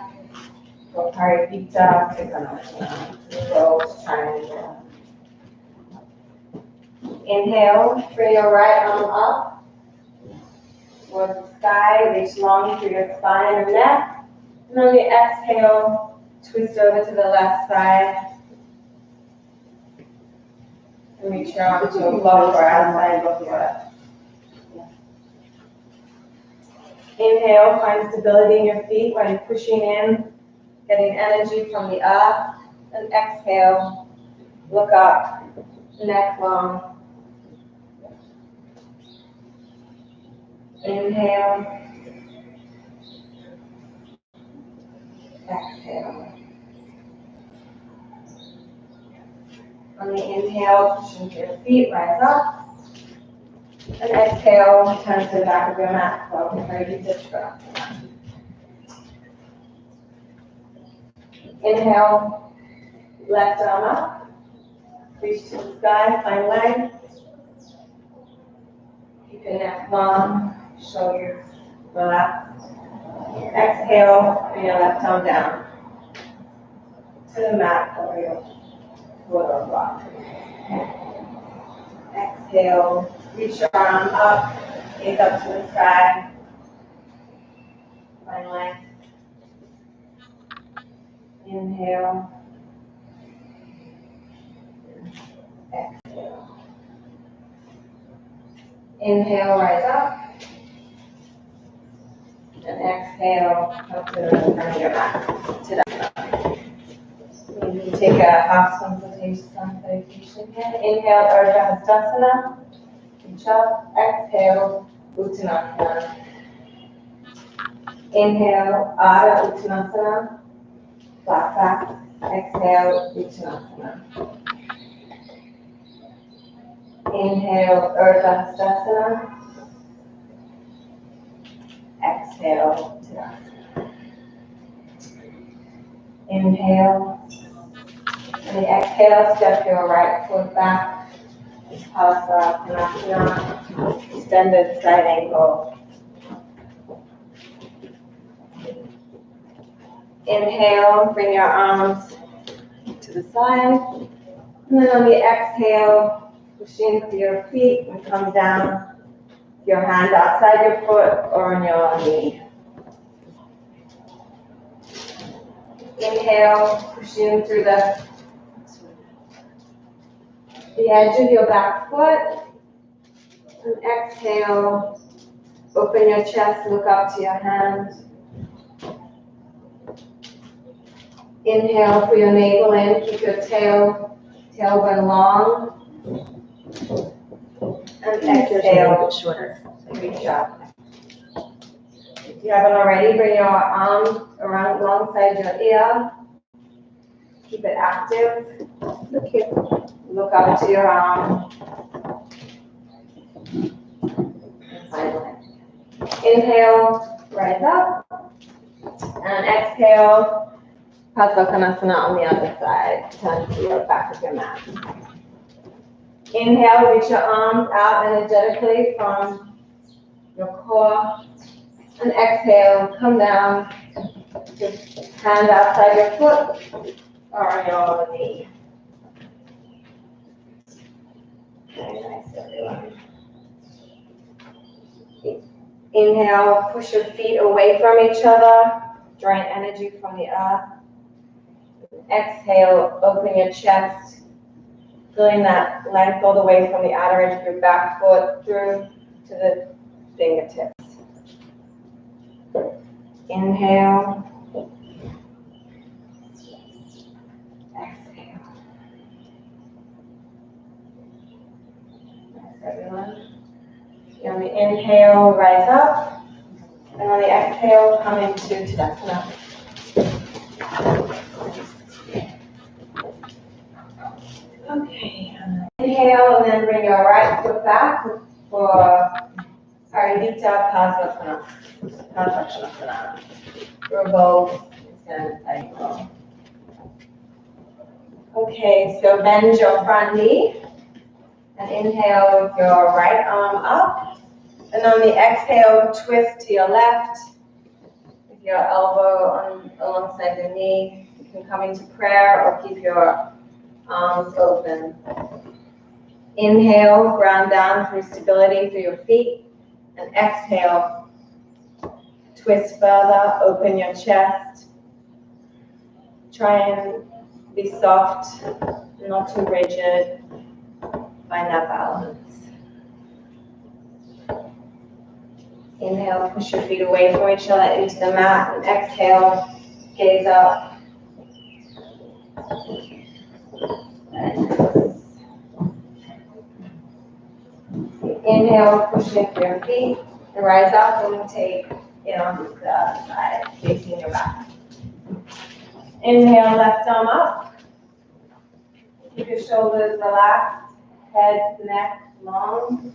Go Paripita, Trikonasana. Go triangle. Inhale, bring your right arm up towards the sky, reach long through your spine and neck. And on the exhale, twist over to the left side. And reach your arm to above or outside of your left. Inhale, find stability in your feet while you're pushing in, getting energy from the earth. And exhale, look up, neck long. Inhale. Exhale. On the inhale, push into your feet, rise up. And exhale, turn to the back of your mat. So ready to stretch. Inhale, left arm up. Reach to the sky, find leg. Keep your neck long, shoulders relaxed. Exhale, bring your left arm down to the mat or your foot or block. Exhale, reach your arm up, gaze up to the sky. Find length. Inhale. Exhale. Inhale, rise up. And exhale, up to the front of your mat. Maybe take a half salutation here. Inhale, Urdhva Hastasana. Reach up. Exhale, Uttanasana. Inhale, Ardha Uttanasana. Flat back. Exhale, Uttanasana. Inhale, Urdhva Hastasana. Exhale, Tadasana. Inhale. And the exhale, step your right foot back. Konasana, extended side ankle. Inhale, bring your arms to the side. And then on the exhale, push into your feet and come down. Your hand outside your foot or on your knee. Inhale, push in through the edge of your back foot. And exhale, open your chest, look up to your hands. Inhale, put your navel in, keep your tailbone long. And exhale, shorter. Reach up. If you haven't already, bring your arm around alongside your ear. Keep it active. Look up to your arm. And finally, inhale, rise up. And exhale, Padmakonasana on the other side. Turn to your back of your mat. Inhale, reach your arms out energetically from your core. And exhale, come down. Just hand outside your foot or on your knee. Very nice, everyone. Inhale, push your feet away from each other, drawing energy from the earth. Exhale, open your chest, feeling that length all the way from the outer edge of your back foot through to the fingertips. Inhale. Exhale. Nice, everyone. And on the inhale, rise up. And on the exhale, come into Tadasana. exhale, and then bring your right foot back for Ardita Padmasana. Revolve, extend, cycle. Okay, so bend your front knee and inhale with your right arm up. And on the exhale, twist to your left with your elbow alongside the knee. You can come into prayer or keep your arms open. Inhale, ground down through stability through your feet. And exhale, twist further, open your chest. Try and be soft, not too rigid. Find that balance. Inhale, push your feet away from each other into the mat. And exhale, gaze up. Inhale, push into your feet and rise up and take it onto the side, facing your back. Inhale, left arm up. Keep your shoulders relaxed, head, neck long.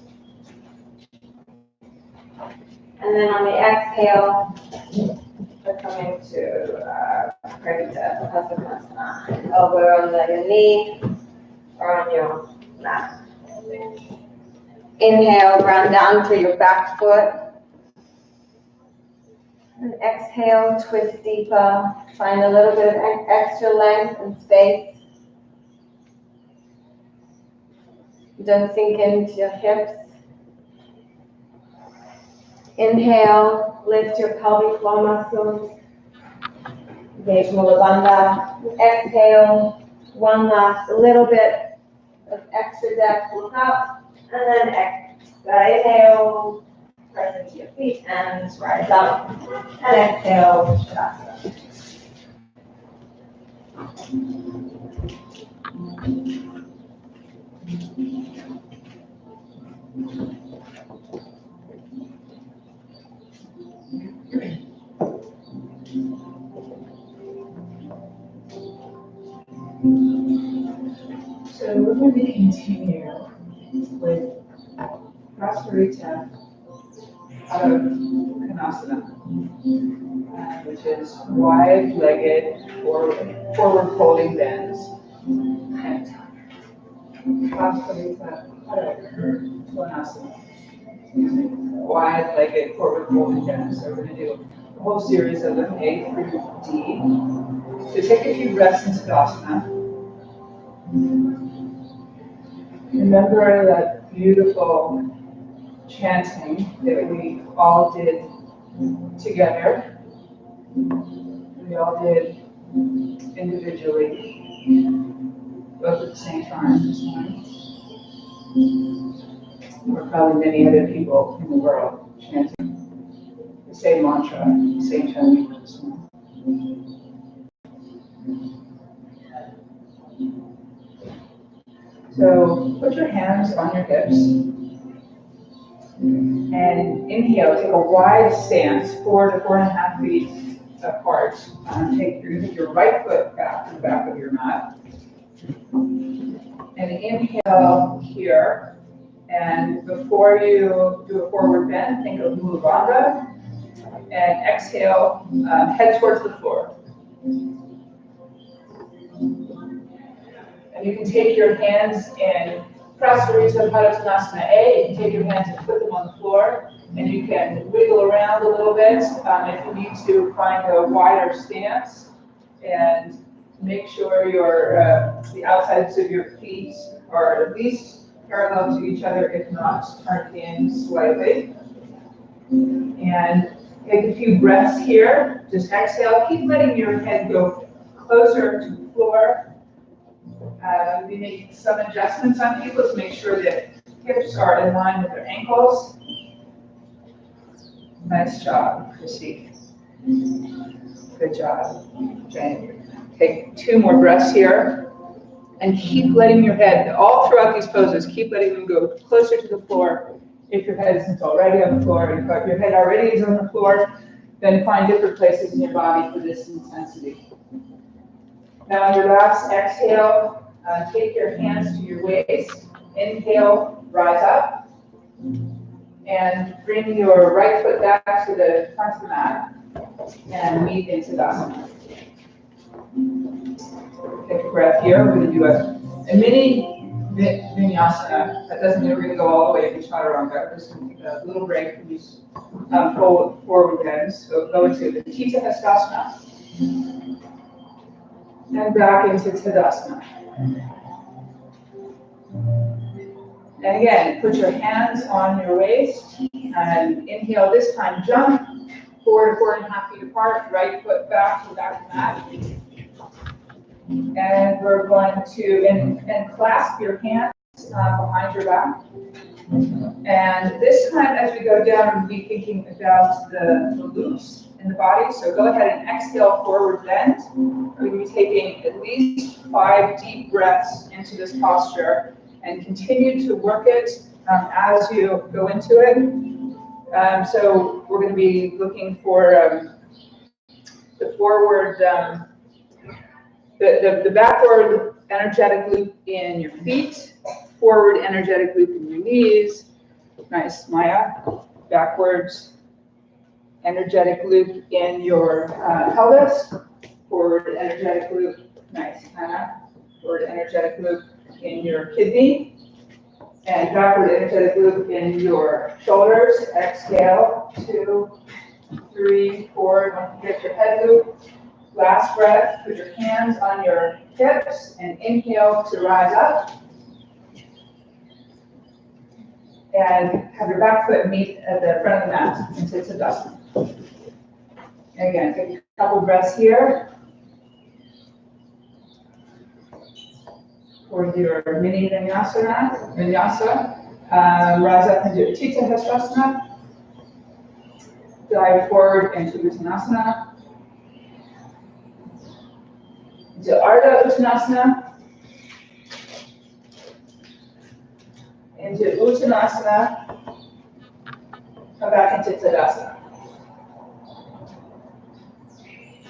And then on the exhale, we're coming to Ardita Padmasana. Elbow under your knee or on your mat. Inhale, ground down to your back foot. And exhale, twist deeper. Find a little bit of extra length and space. Don't sink into your hips. Inhale, lift your pelvic floor muscles. Engage Mula Bandha. Exhale, one last little bit of extra depth. Look up. And then exhale, press into your feet and rise up. And exhale, Shavasana. So we're going to continue with Prasarita Konasana, which is wide-legged forward folding bends. Prasarita Konasana, wide-legged forward folding bends. So we're going to do a whole series of them, A through D. So take a few breaths in Tadasana. Remember that beautiful chanting that we all did together. We all did individually, both at the same time this morning. There were probably many other people in the world chanting the same mantra at the same time this morning. So put your hands on your hips and inhale, take a wide stance, 4 to 4.5 feet apart. Take your right foot back to the back of your mat. And inhale here. And before you do a forward bend, think of Mula Bandha. And exhale, head towards the floor. And you can take your hands in Prasarita Padmasana A. You can take your hands and put them on the floor. And you can wiggle around a little bit if you need to find a wider stance. And make sure the outsides of your feet are at least parallel to each other, if not turned in slightly. And take a few breaths here. Just exhale. Keep letting your head go closer to the floor. We make some adjustments on people to make sure that hips are in line with their ankles. Nice job, Chrissy. Good job, Jane. Take 2 more breaths here. And keep letting your head, all throughout these poses, keep letting them go closer to the floor. If your head isn't already on the floor, if your head already is on the floor, then find different places in your body for this intensity. Now on your last exhale, take your hands to your waist Inhale, rise up. And bring your right foot back to the front of the mat and meet in Tadasana. Take a breath here. We're going to do a mini vinyasa. That doesn't mean we're going to go all the way to chaturanga. We're just going to take a little break from these forward bends. So go into the Chitta Hastasana and back into Tadasana. And again, put your hands on your waist and inhale this time, jump 4 to 4.5 feet apart, right foot back to the back of the mat. And we're going to, and clasp your hands behind your back. And this time as we go down, we'll be thinking about the loops in the body. So go ahead and exhale, forward bend. We're going to be taking at least 5 deep breaths into this posture. And continue to work it as you go into it. So we're going to be looking for the forward, the backward energetic loop in your feet, forward energetic loop in your knees. Nice, Maya. Backwards energetic loop in your pelvis, forward energetic loop. Nice, Hannah. Forward energetic loop in your kidney, and backward energetic loop in your shoulders. Exhale, 2, 3, 4. Don't forget your head loop. Last breath, put your hands on your hips and inhale to rise up. And have your back foot meet at the front of the mat into Tadasana. Again, take a couple breaths here. For your mini vinyasa, rise up into Chitta Hastasana, dive forward into Uttanasana, into Ardha Uttanasana, into Uttanasana, come back into Tadasana.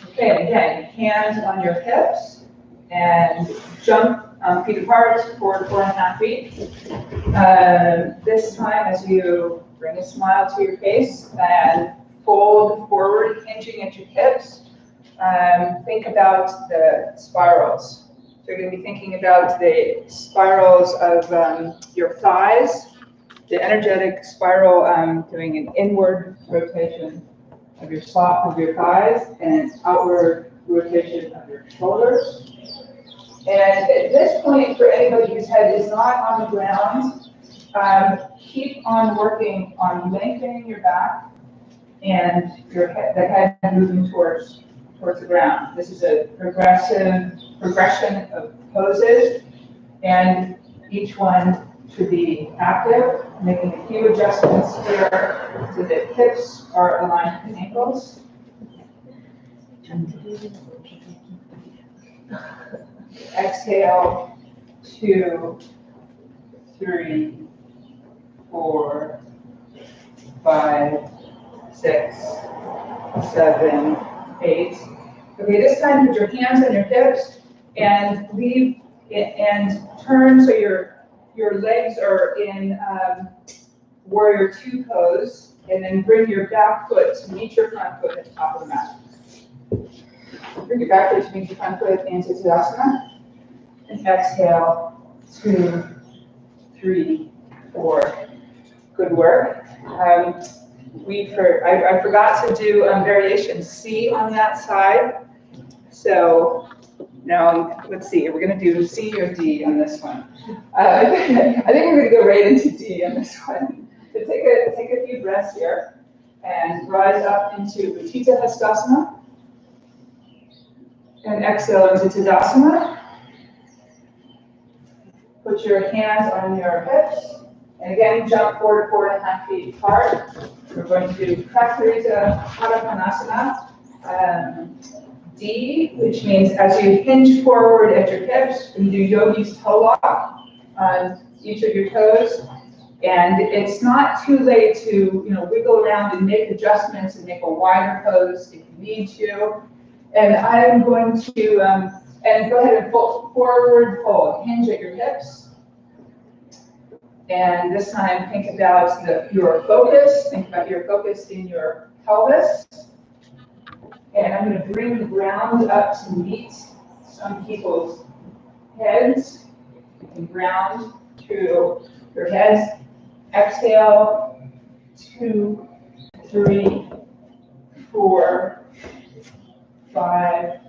Okay, and again, hands on your hips and jump feet apart, 4 to 4.5 feet. This time, as you bring a smile to your face and fold forward, hinging at your hips, think about the spirals. So you're going to be thinking about the spirals of your thighs, the energetic spiral, doing an inward rotation of your thighs and an outward rotation of your shoulders. And at this point, for anybody whose head is not on the ground, keep on working on lengthening your back and your head, the head moving towards the ground. This is a progression of poses, and each one should be active, making a few adjustments here so that hips are aligned with the ankles. Exhale, 2, 3, 4, 5, 6, 7, 8. Okay, this time put your hands on your hips and leave it and turn so your legs are in warrior 2 pose, and then bring your back foot to meet your front foot at the top of the mat. Bring your back foot to meet your front foot into Tadasana. And exhale, 2, 3, 4. Good work. I forgot to do variation C on that side. So now let's see. We're going to do C or D on this one. I think we're going to go right into D on this one. So take a few breaths here and rise up into Utthita Hastasana. And exhale into Tadasana. Put your hands on your hips. And again, jump 4 to 4.5 feet apart. We're going to do Prakrita Uttanasana. D, which means as you hinge forward at your hips, you do yogi's toe lock on each of your toes. And it's not too late to wiggle around and make adjustments and make a wider pose if you need to. And I'm going to and go ahead and fold, forward fold, hinge at your hips. And this time, think about your focus. Think about your focus in your pelvis. And I'm going to bring the ground up to meet some people's heads. And ground to your heads. Exhale, 2, 3, 4, 5,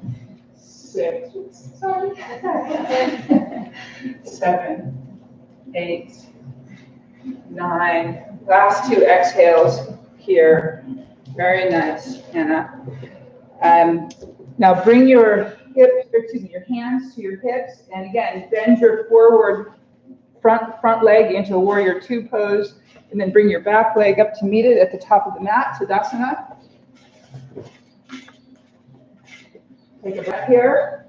6, sorry, 7, 8, 9. Last 2 exhales here. Very nice, Hannah. Now bring your your hands to your hips, and again, bend your forward front leg into a warrior 2 pose, and then bring your back leg up to meet it at the top of the mat, Tadasana. Take a breath here.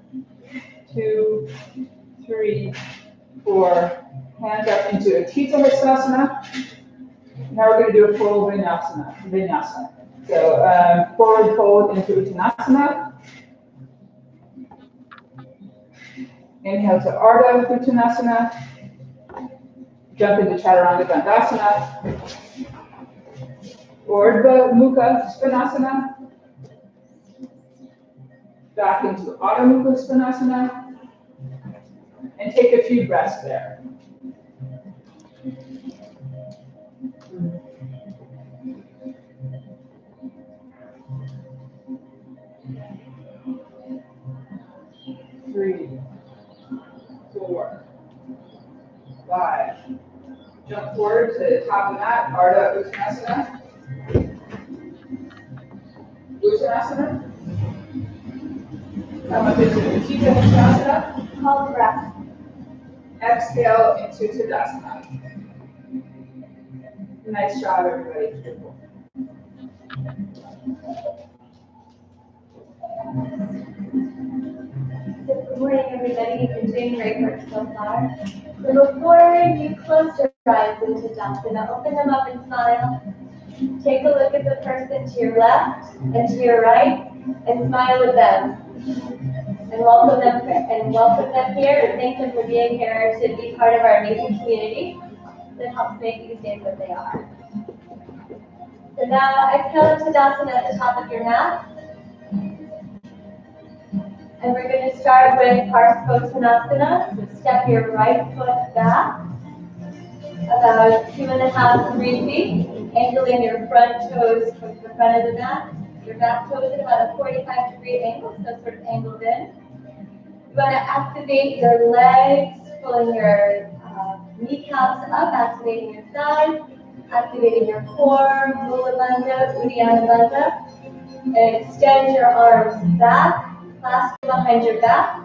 2, 3, 4. Hands up into a Tita Hastasana. Now we're going to do a full Vinyasana. So forward fold into Uttanasana. Inhale to Ardha Uttanasana. Jump into Chaturanga Dandasana. Urdhva Mukha Svanasana. Back into Adho Mukha Svanasana. And take a few breaths there. Three, 4, 5. Jump forward to the top of the mat, Ardha Uttanasana. Uttanasana. Come up into Utthita Hastasana. Hold the breath. Exhale into Tadasana. Nice job, everybody. Good morning, everybody. You've been doing great work so far. So before you close your eyes into Tadasana, open them up and smile. Take a look at the person to your left and to your right, and smile at them. And welcome them here, and thank them for being here to be part of our amazing community that helps make these days what they are. So now exhale to Tadasana at the top of your mat. And we're going to start with Parsvottanasana. So step your right foot back about 2.5 to 3 feet, angling your front toes towards the front of the mat. Your back toes at about a 45-degree angle, so sort of angled in. You want to activate your legs, pulling your kneecaps up, activating your thighs, activating your core, Mula Bandha, Uddiyana Bandha. And extend your arms back, clasp behind your back,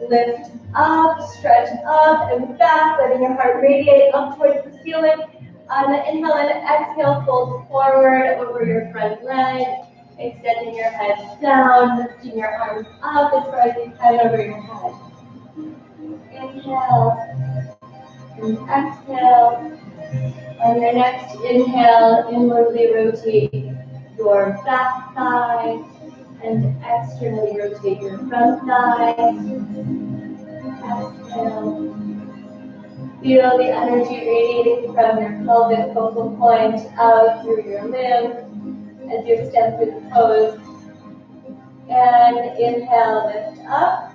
lift up, stretch up and back, letting your heart radiate up towards the ceiling. On the inhale and exhale, fold forward over your front leg, extending your head down, lifting your arms up as far as you can over your head. Inhale and exhale. On your next inhale, inwardly rotate your back thigh and externally rotate your front thigh. Exhale. Feel the energy radiating from your pelvic focal point out through your limbs as you step through the pose. And inhale, lift up.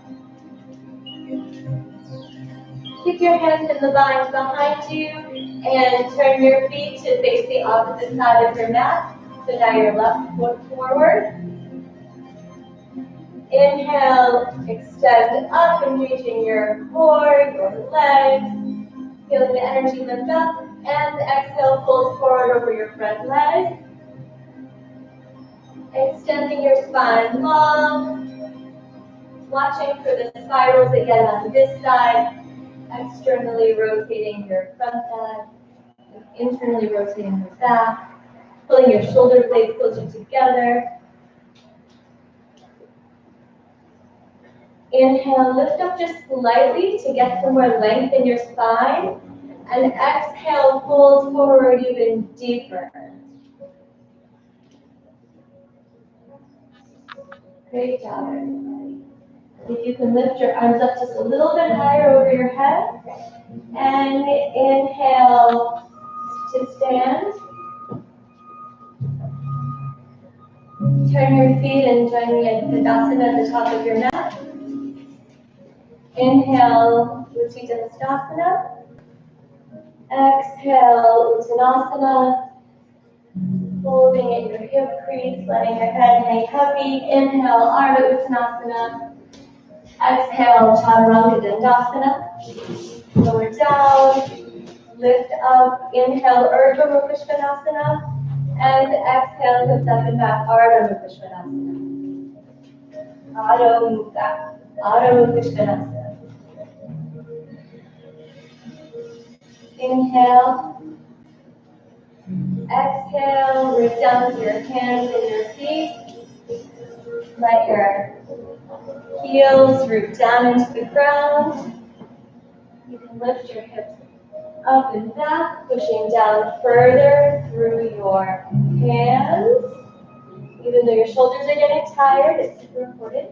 Keep your hands in the vines behind you and turn your feet to face the opposite side of your mat. So now your left foot forward. Inhale, extend up, engaging your core, your legs. Feeling the energy lift up. And exhale, fold forward over your front leg. Extending your spine long. Watching for the spirals again on this side. Externally rotating your front thigh. Internally rotating your back. Pulling your shoulder blades closer together. Inhale, lift up just slightly to get some more length in your spine. And exhale, fold forward even deeper. Great job, everybody. If you can lift your arms up just a little bit higher over your head. And inhale to stand. Turn your feet and join me in Tadasana at the top of your mat. Inhale, Utthita Hastasana. Exhale, Uttanasana. Holding at your hip crease, letting your head hang heavy. Inhale, Ardha Uttanasana. Exhale, Chaturanga Dandasana. Lower down, lift up. Inhale, Urdhva Mukha Svanasana. And exhale, hips up and back, Ardha Mukha Svanasana. Ardha Mukha. Ardha Mukha Svanasana. Inhale. Exhale, root down to your hands and your feet. Let your heels root down into the ground. You can lift your hips up and back, pushing down further through your hands. Even though your shoulders are getting tired, it's super important.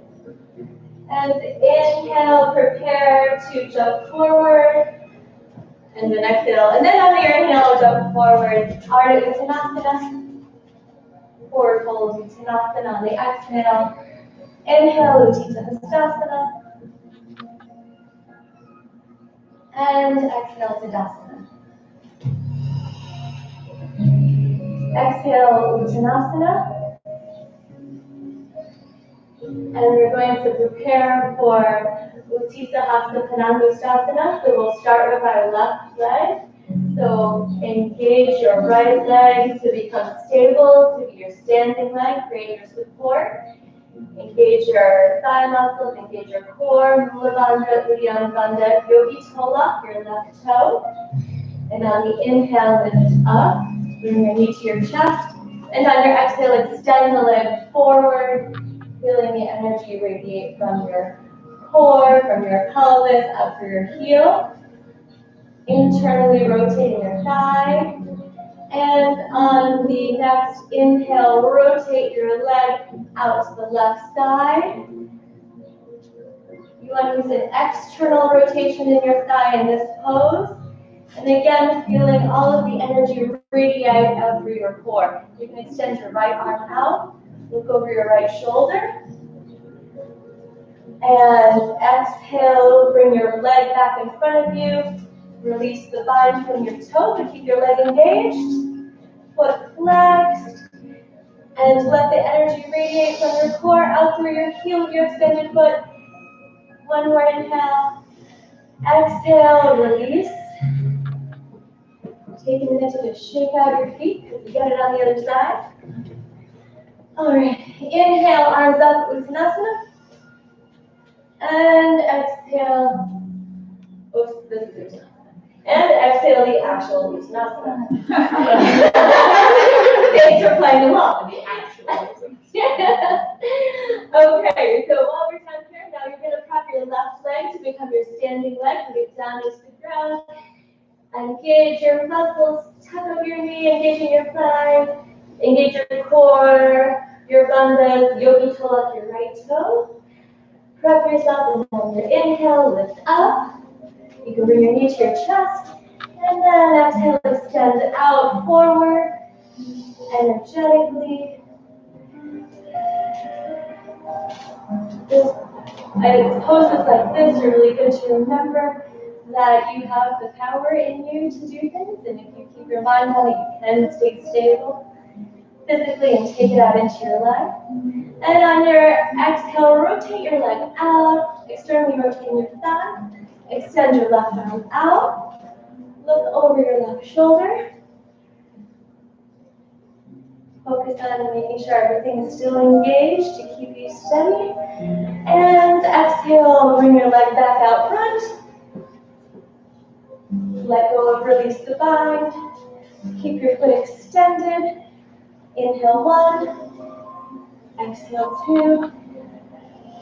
And inhale, prepare to jump forward. And then exhale. And then on your inhale, jump forward. Ardha Uttanasana. Forward fold Uttanasana on the exhale. Inhale, Utthita Hastasana. And exhale, Tadasana. Exhale, Uttanasana. And we're going to prepare for Utthita Hasta Padangusthasana. So we'll start with our left leg. So engage your right leg to become stable, to be your standing leg, create your support. Engage your thigh muscles, engage your core, Mula Bandha, Uddiyana Bandha, Yogi Tola, your left toe. And on the inhale, lift up, bring your knee to your chest. And on your exhale, extend the leg forward, feeling the energy radiate from your core, from your pelvis, up through your heel. Internally rotating your thigh. And on the next inhale, rotate your leg out to the left side. You want to use an external rotation in your thigh in this pose. And again, feeling all of the energy radiate out through your core. You can extend your right arm out, look over your right shoulder. And exhale, bring your leg back in front of you. Release the bind from your toe, but keep your leg engaged. Foot flexed. And let the energy radiate from your core out through your heel with your extended foot. One more inhale. Exhale, release. Take a minute to just shake out your feet because you get it on the other side. All right. Inhale, arms up, Uttanasana. And exhale. Oops, this is Uttanasana. And exhale the actual Uttanasana. Thanks for playing along. The actual. Okay, so while we're done here, now you're going to prep your left leg to become your standing leg. Bring it down into the ground. Engage your muscles, tuck up your knee, engaging your thigh. Engage your core, your bandhas, yogi tola, your right toe. Prep yourself, and on your inhale, lift up. You can bring your knee to your chest, and then exhale, extend out forward, energetically. Poses like this are really good to remember that you have the power in you to do things, and if you keep your mind on it, you can stay stable physically and take it out into your leg. And on your exhale, rotate your leg out, externally rotating your thigh. Extend your left arm out. Look over your left shoulder. Focus on making sure everything is still engaged to keep you steady. And exhale, bring your leg back out front. Let go of release the bind. Keep your foot extended. Inhale 1. Exhale 2.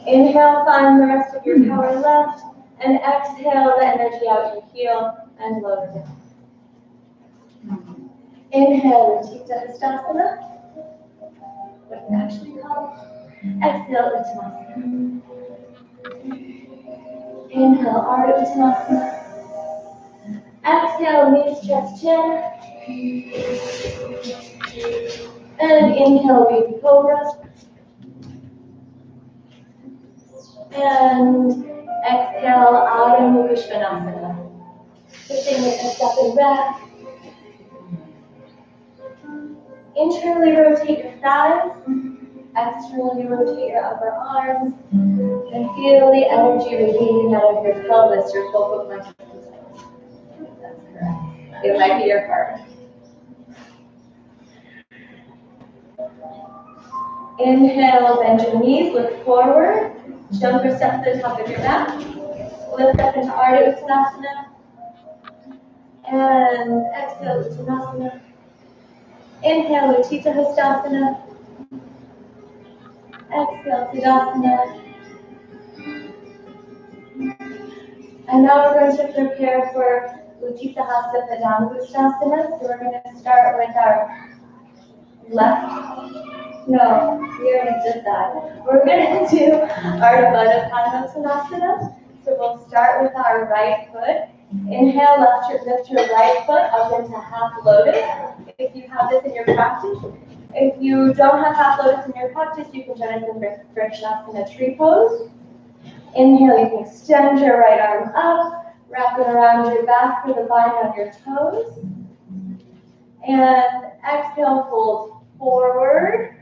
Inhale, find the rest of your power left. And exhale the energy out your heel and lower down. Inhale, Utthita Hastasana. What it's actually called. Exhale, Uttanasana. Inhale, Ardha Uttanasana. Exhale, knees, chest, chin. And inhale, baby cobra. And exhale, Ardha Mukha Svanasana. Shifting it a step and back. Internally rotate your thighs. Externally rotate your upper arms. And feel the energy radiating out of your pelvis, your focal point of control. That's correct. It might be your heart. Inhale, bend your knees, look forward. Jump or step to the top of your mat. Lift up into Ardha Uttanasana. And exhale, Uttanasana. Inhale, Utthita Hastasana. Exhale, Tadasana. And now we're going to prepare for Utthita Hasta Padangusthasana. So we're going to start with our left. No, we already did that. We're going to do our Ardha Padangusthasana. So we'll start with our right foot. Inhale, lift your right foot up into half lotus. If you have this in your practice. If you don't have half lotus in your practice, you can join us in Vrikshasana tree pose. Inhale, you can extend your right arm up, wrap it around your back for the bind on your toes. And exhale, fold forward,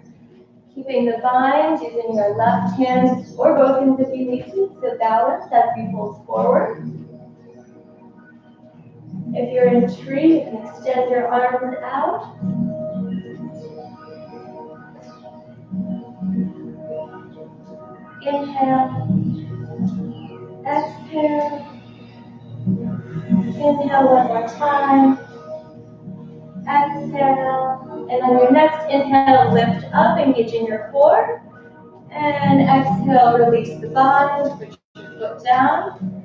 keeping the bind, using your left hand or both hands if you need to balance as you fold forward. If you're in a tree, you can extend your arms out. Inhale, exhale. Inhale one more time. Exhale. And on your next inhale, lift up, engaging your core. And exhale, release the bind, put your foot down.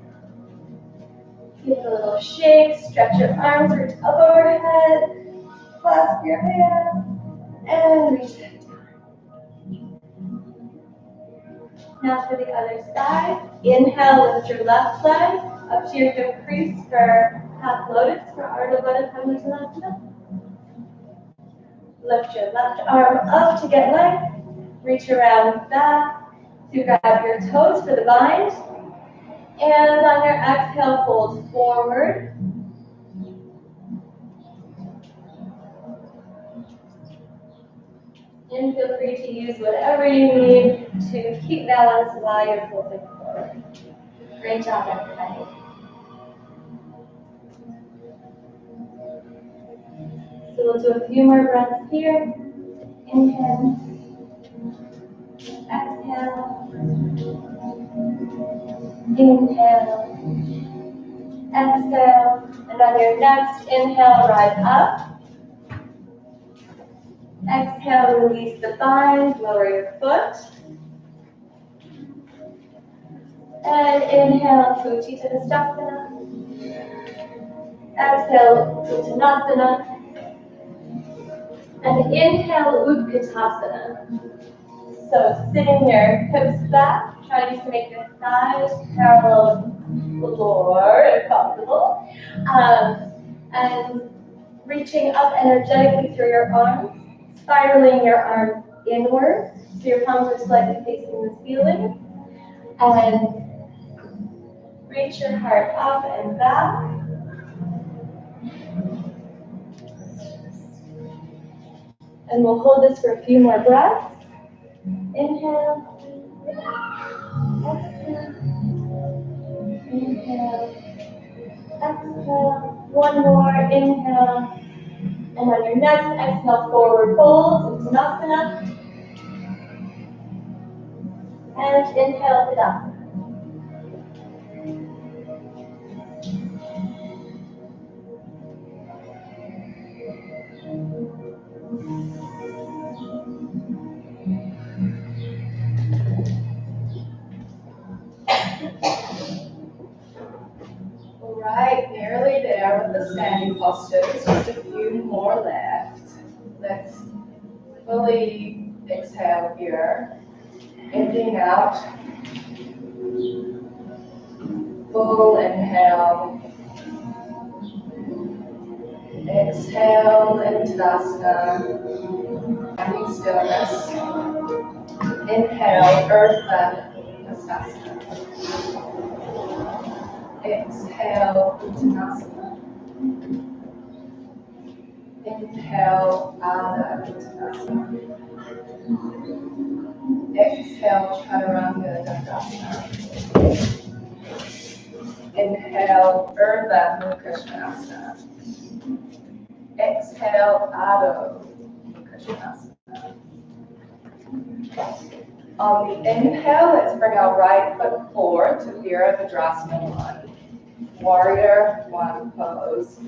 Give it a little shake, stretch your arms, reach up overhead, clasp your hands, and reach it down. Now for the other side. Inhale, lift your left leg up to your hip crease for half lotus for Ardha Padangusthasana. Lift your left arm up to get length. Reach around back to grab your toes for the bind. And on your exhale, fold forward. And feel free to use whatever you need to keep balance while you're folding forward. Great job, everybody. So we'll do a few more breaths here. Inhale. Exhale. Inhale. Exhale. And on your next inhale, rise up. Exhale, release the bind, lower your foot. And inhale to Utthita Hastasana. Exhale, Uttanasana. And inhale, Utkatasana. So sitting your hips back, trying to make your thighs parallel the floor if possible. And reaching up energetically through your arms, spiraling your arms inward, so your palms are slightly facing the ceiling. And reach your heart up and back. And we'll hold this for a few more breaths. Inhale. Exhale. Inhale. Exhale. One more. Inhale. And on your next exhale, forward fold, Uttanasana. And inhale, Tadasana. All right, nearly there with the standing postures. Just a few more left. Let's fully exhale here. Emptying out. Full inhale. Exhale into Asana, finding stillness. Inhale, earth bend, Asana. Exhale, Uttanasana. Inhale, Adha Uttanasana. Exhale, Chaturanga Dandasana. Inhale, Urdhva Mukha Svanasana. Exhale, Adho Mukha Svanasana. On the inhale, let's bring our right foot forward to Virabhadrasana 1. Warrior 1 pose.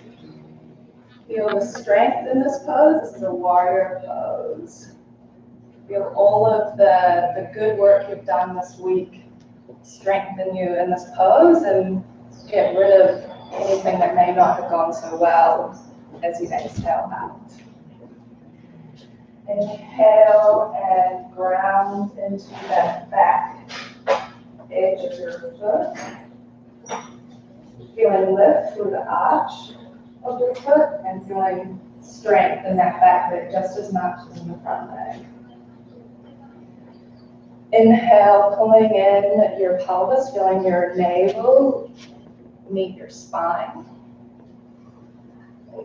Feel the strength in this pose. This is a warrior pose. Feel all of the good work you've done this week strengthen you in this pose and get rid of anything that may not have gone so well as you exhale out. Inhale and ground into that back edge of your foot. Feeling lift through the arch of your foot and feeling strength in that back leg just as much as in the front leg. Inhale, pulling in your pelvis, feeling your navel meet your spine.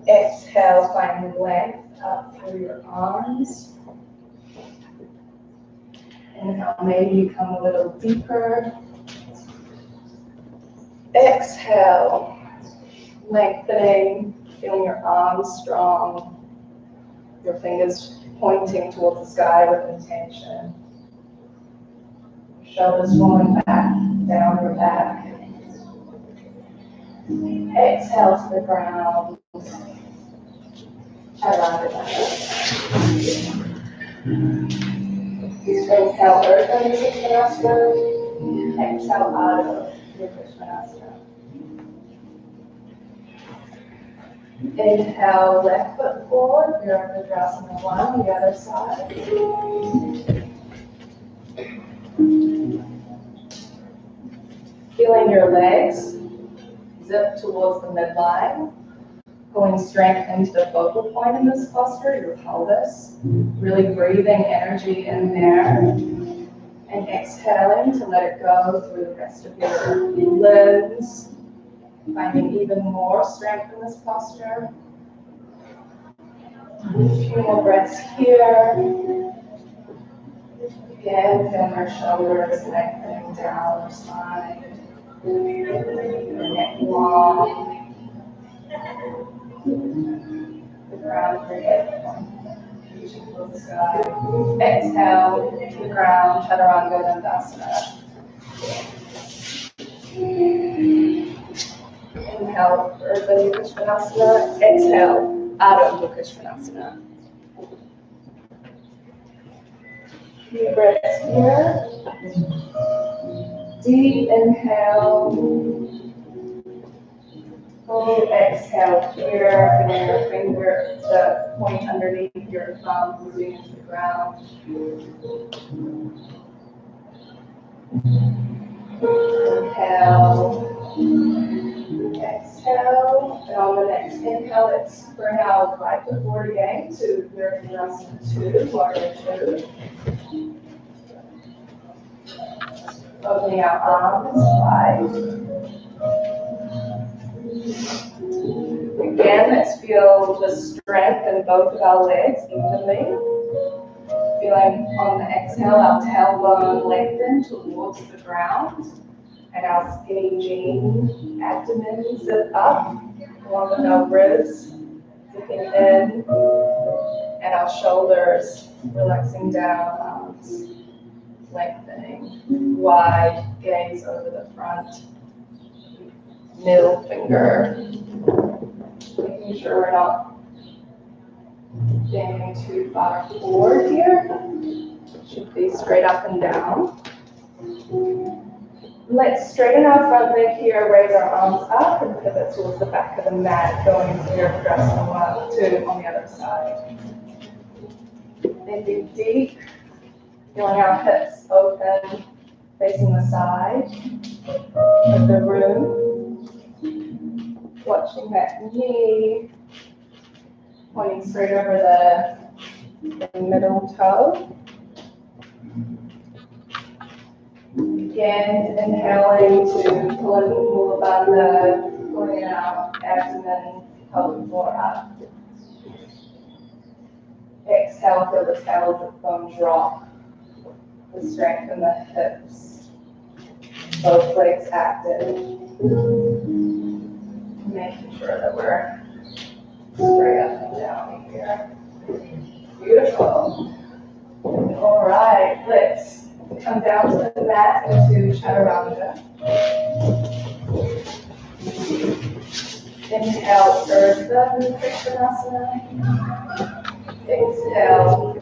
Exhale, finding length up through your arms. Inhale, maybe you come a little deeper. Exhale, lengthening, feeling your arms strong, your fingers pointing towards the sky with intention. Shoulders falling back, down your back. Exhale to the ground. Chaturanga Dandasana. Inhale, Urdhva Mukha Svanasana. Exhale, Adho Mukha Svanasana. Inhale, left foot forward, Virabhadrasana 1 on the other side. Feeling your legs zip towards the midline, pulling strength into the focal point in this posture, your pelvis. Really breathing energy in there. And exhaling to let it go through the rest of your limbs. Finding even more strength in this posture. A few more breaths here. Again, feel your shoulders lengthening down your spine. Your neck long. The ground for your head reaching towards the sky. Exhale to the ground, Chaturanga Dandasana. Inhale, Urdhva Mukha Svanasana. Exhale, Adho Mukha Svanasana. Few breaths here. Deep inhale. Full exhale here. Feeling your finger, the point underneath your thumb moving into the ground. Inhale. Exhale. And on the next inhale, let's bring our right foot forward again to Virabhadrasana 2, Warrior 2. Opening our arms wide. Again, let's feel the strength in both of our legs evenly. Feeling on the exhale, our tailbone lengthen towards the ground. And our skinny jean abdomen zip up, along with our ribs zipping in, and our shoulders relaxing down, arms lengthening, wide gaze over the front, middle finger, making sure we're not bending too far forward here. Should be straight up and down. Let's straighten our front leg here, raise our arms up and pivot towards the back of the mat, going into Virabhadrasana 1, 2 on the other side. Bending deep, feeling our hips open, facing the side of the room. Watching that knee pointing straight over the middle toe. Again, inhaling to pull in Mula Bandha, pulling out abdomen, pelvic floor up. Exhale, feel the tailbone drop. The strength in the hips. Both legs active. Making sure that we're straight up and down here. Beautiful. All right, let's come down to the mat into Chaturanga. Inhale, Urdhva Krishnasana. Exhale,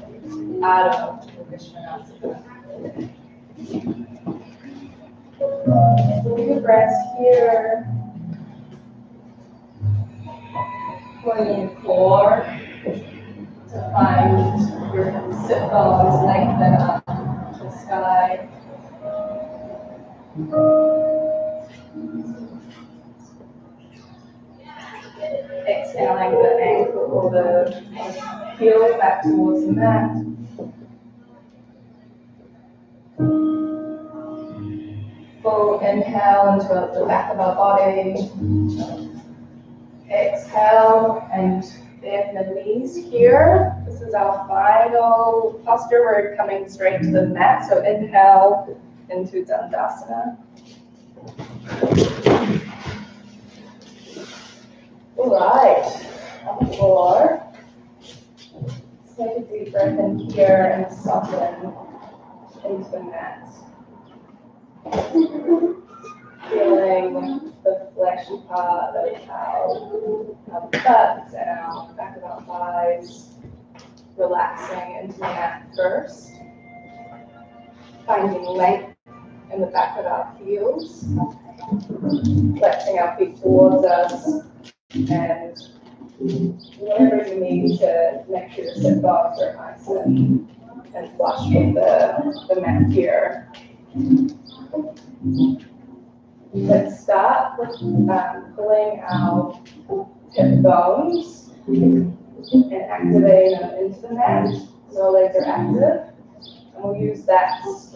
Adho Krishnasana. Few breaths here. Pointing forward to find your sit bones lengthen up to the sky. Exhaling the ankle or the heel back towards the mat. Full inhale into the back of our body. Exhale and bend the knees here. This is our final posture. We're coming straight to the mat. So inhale into Dandasana. All right, on the floor. Let's take a deep breath in here and soften into the mat. Feeling the fleshy part of our butt and our back of our thighs relaxing into the mat first. Finding length in the back of our heels. Flexing our feet towards us. And whatever you need to make sure your sit bones are nice and flush with the mat here. Let's start with pulling our hip bones and activating them into the mat. So our legs are active, and we'll use that strength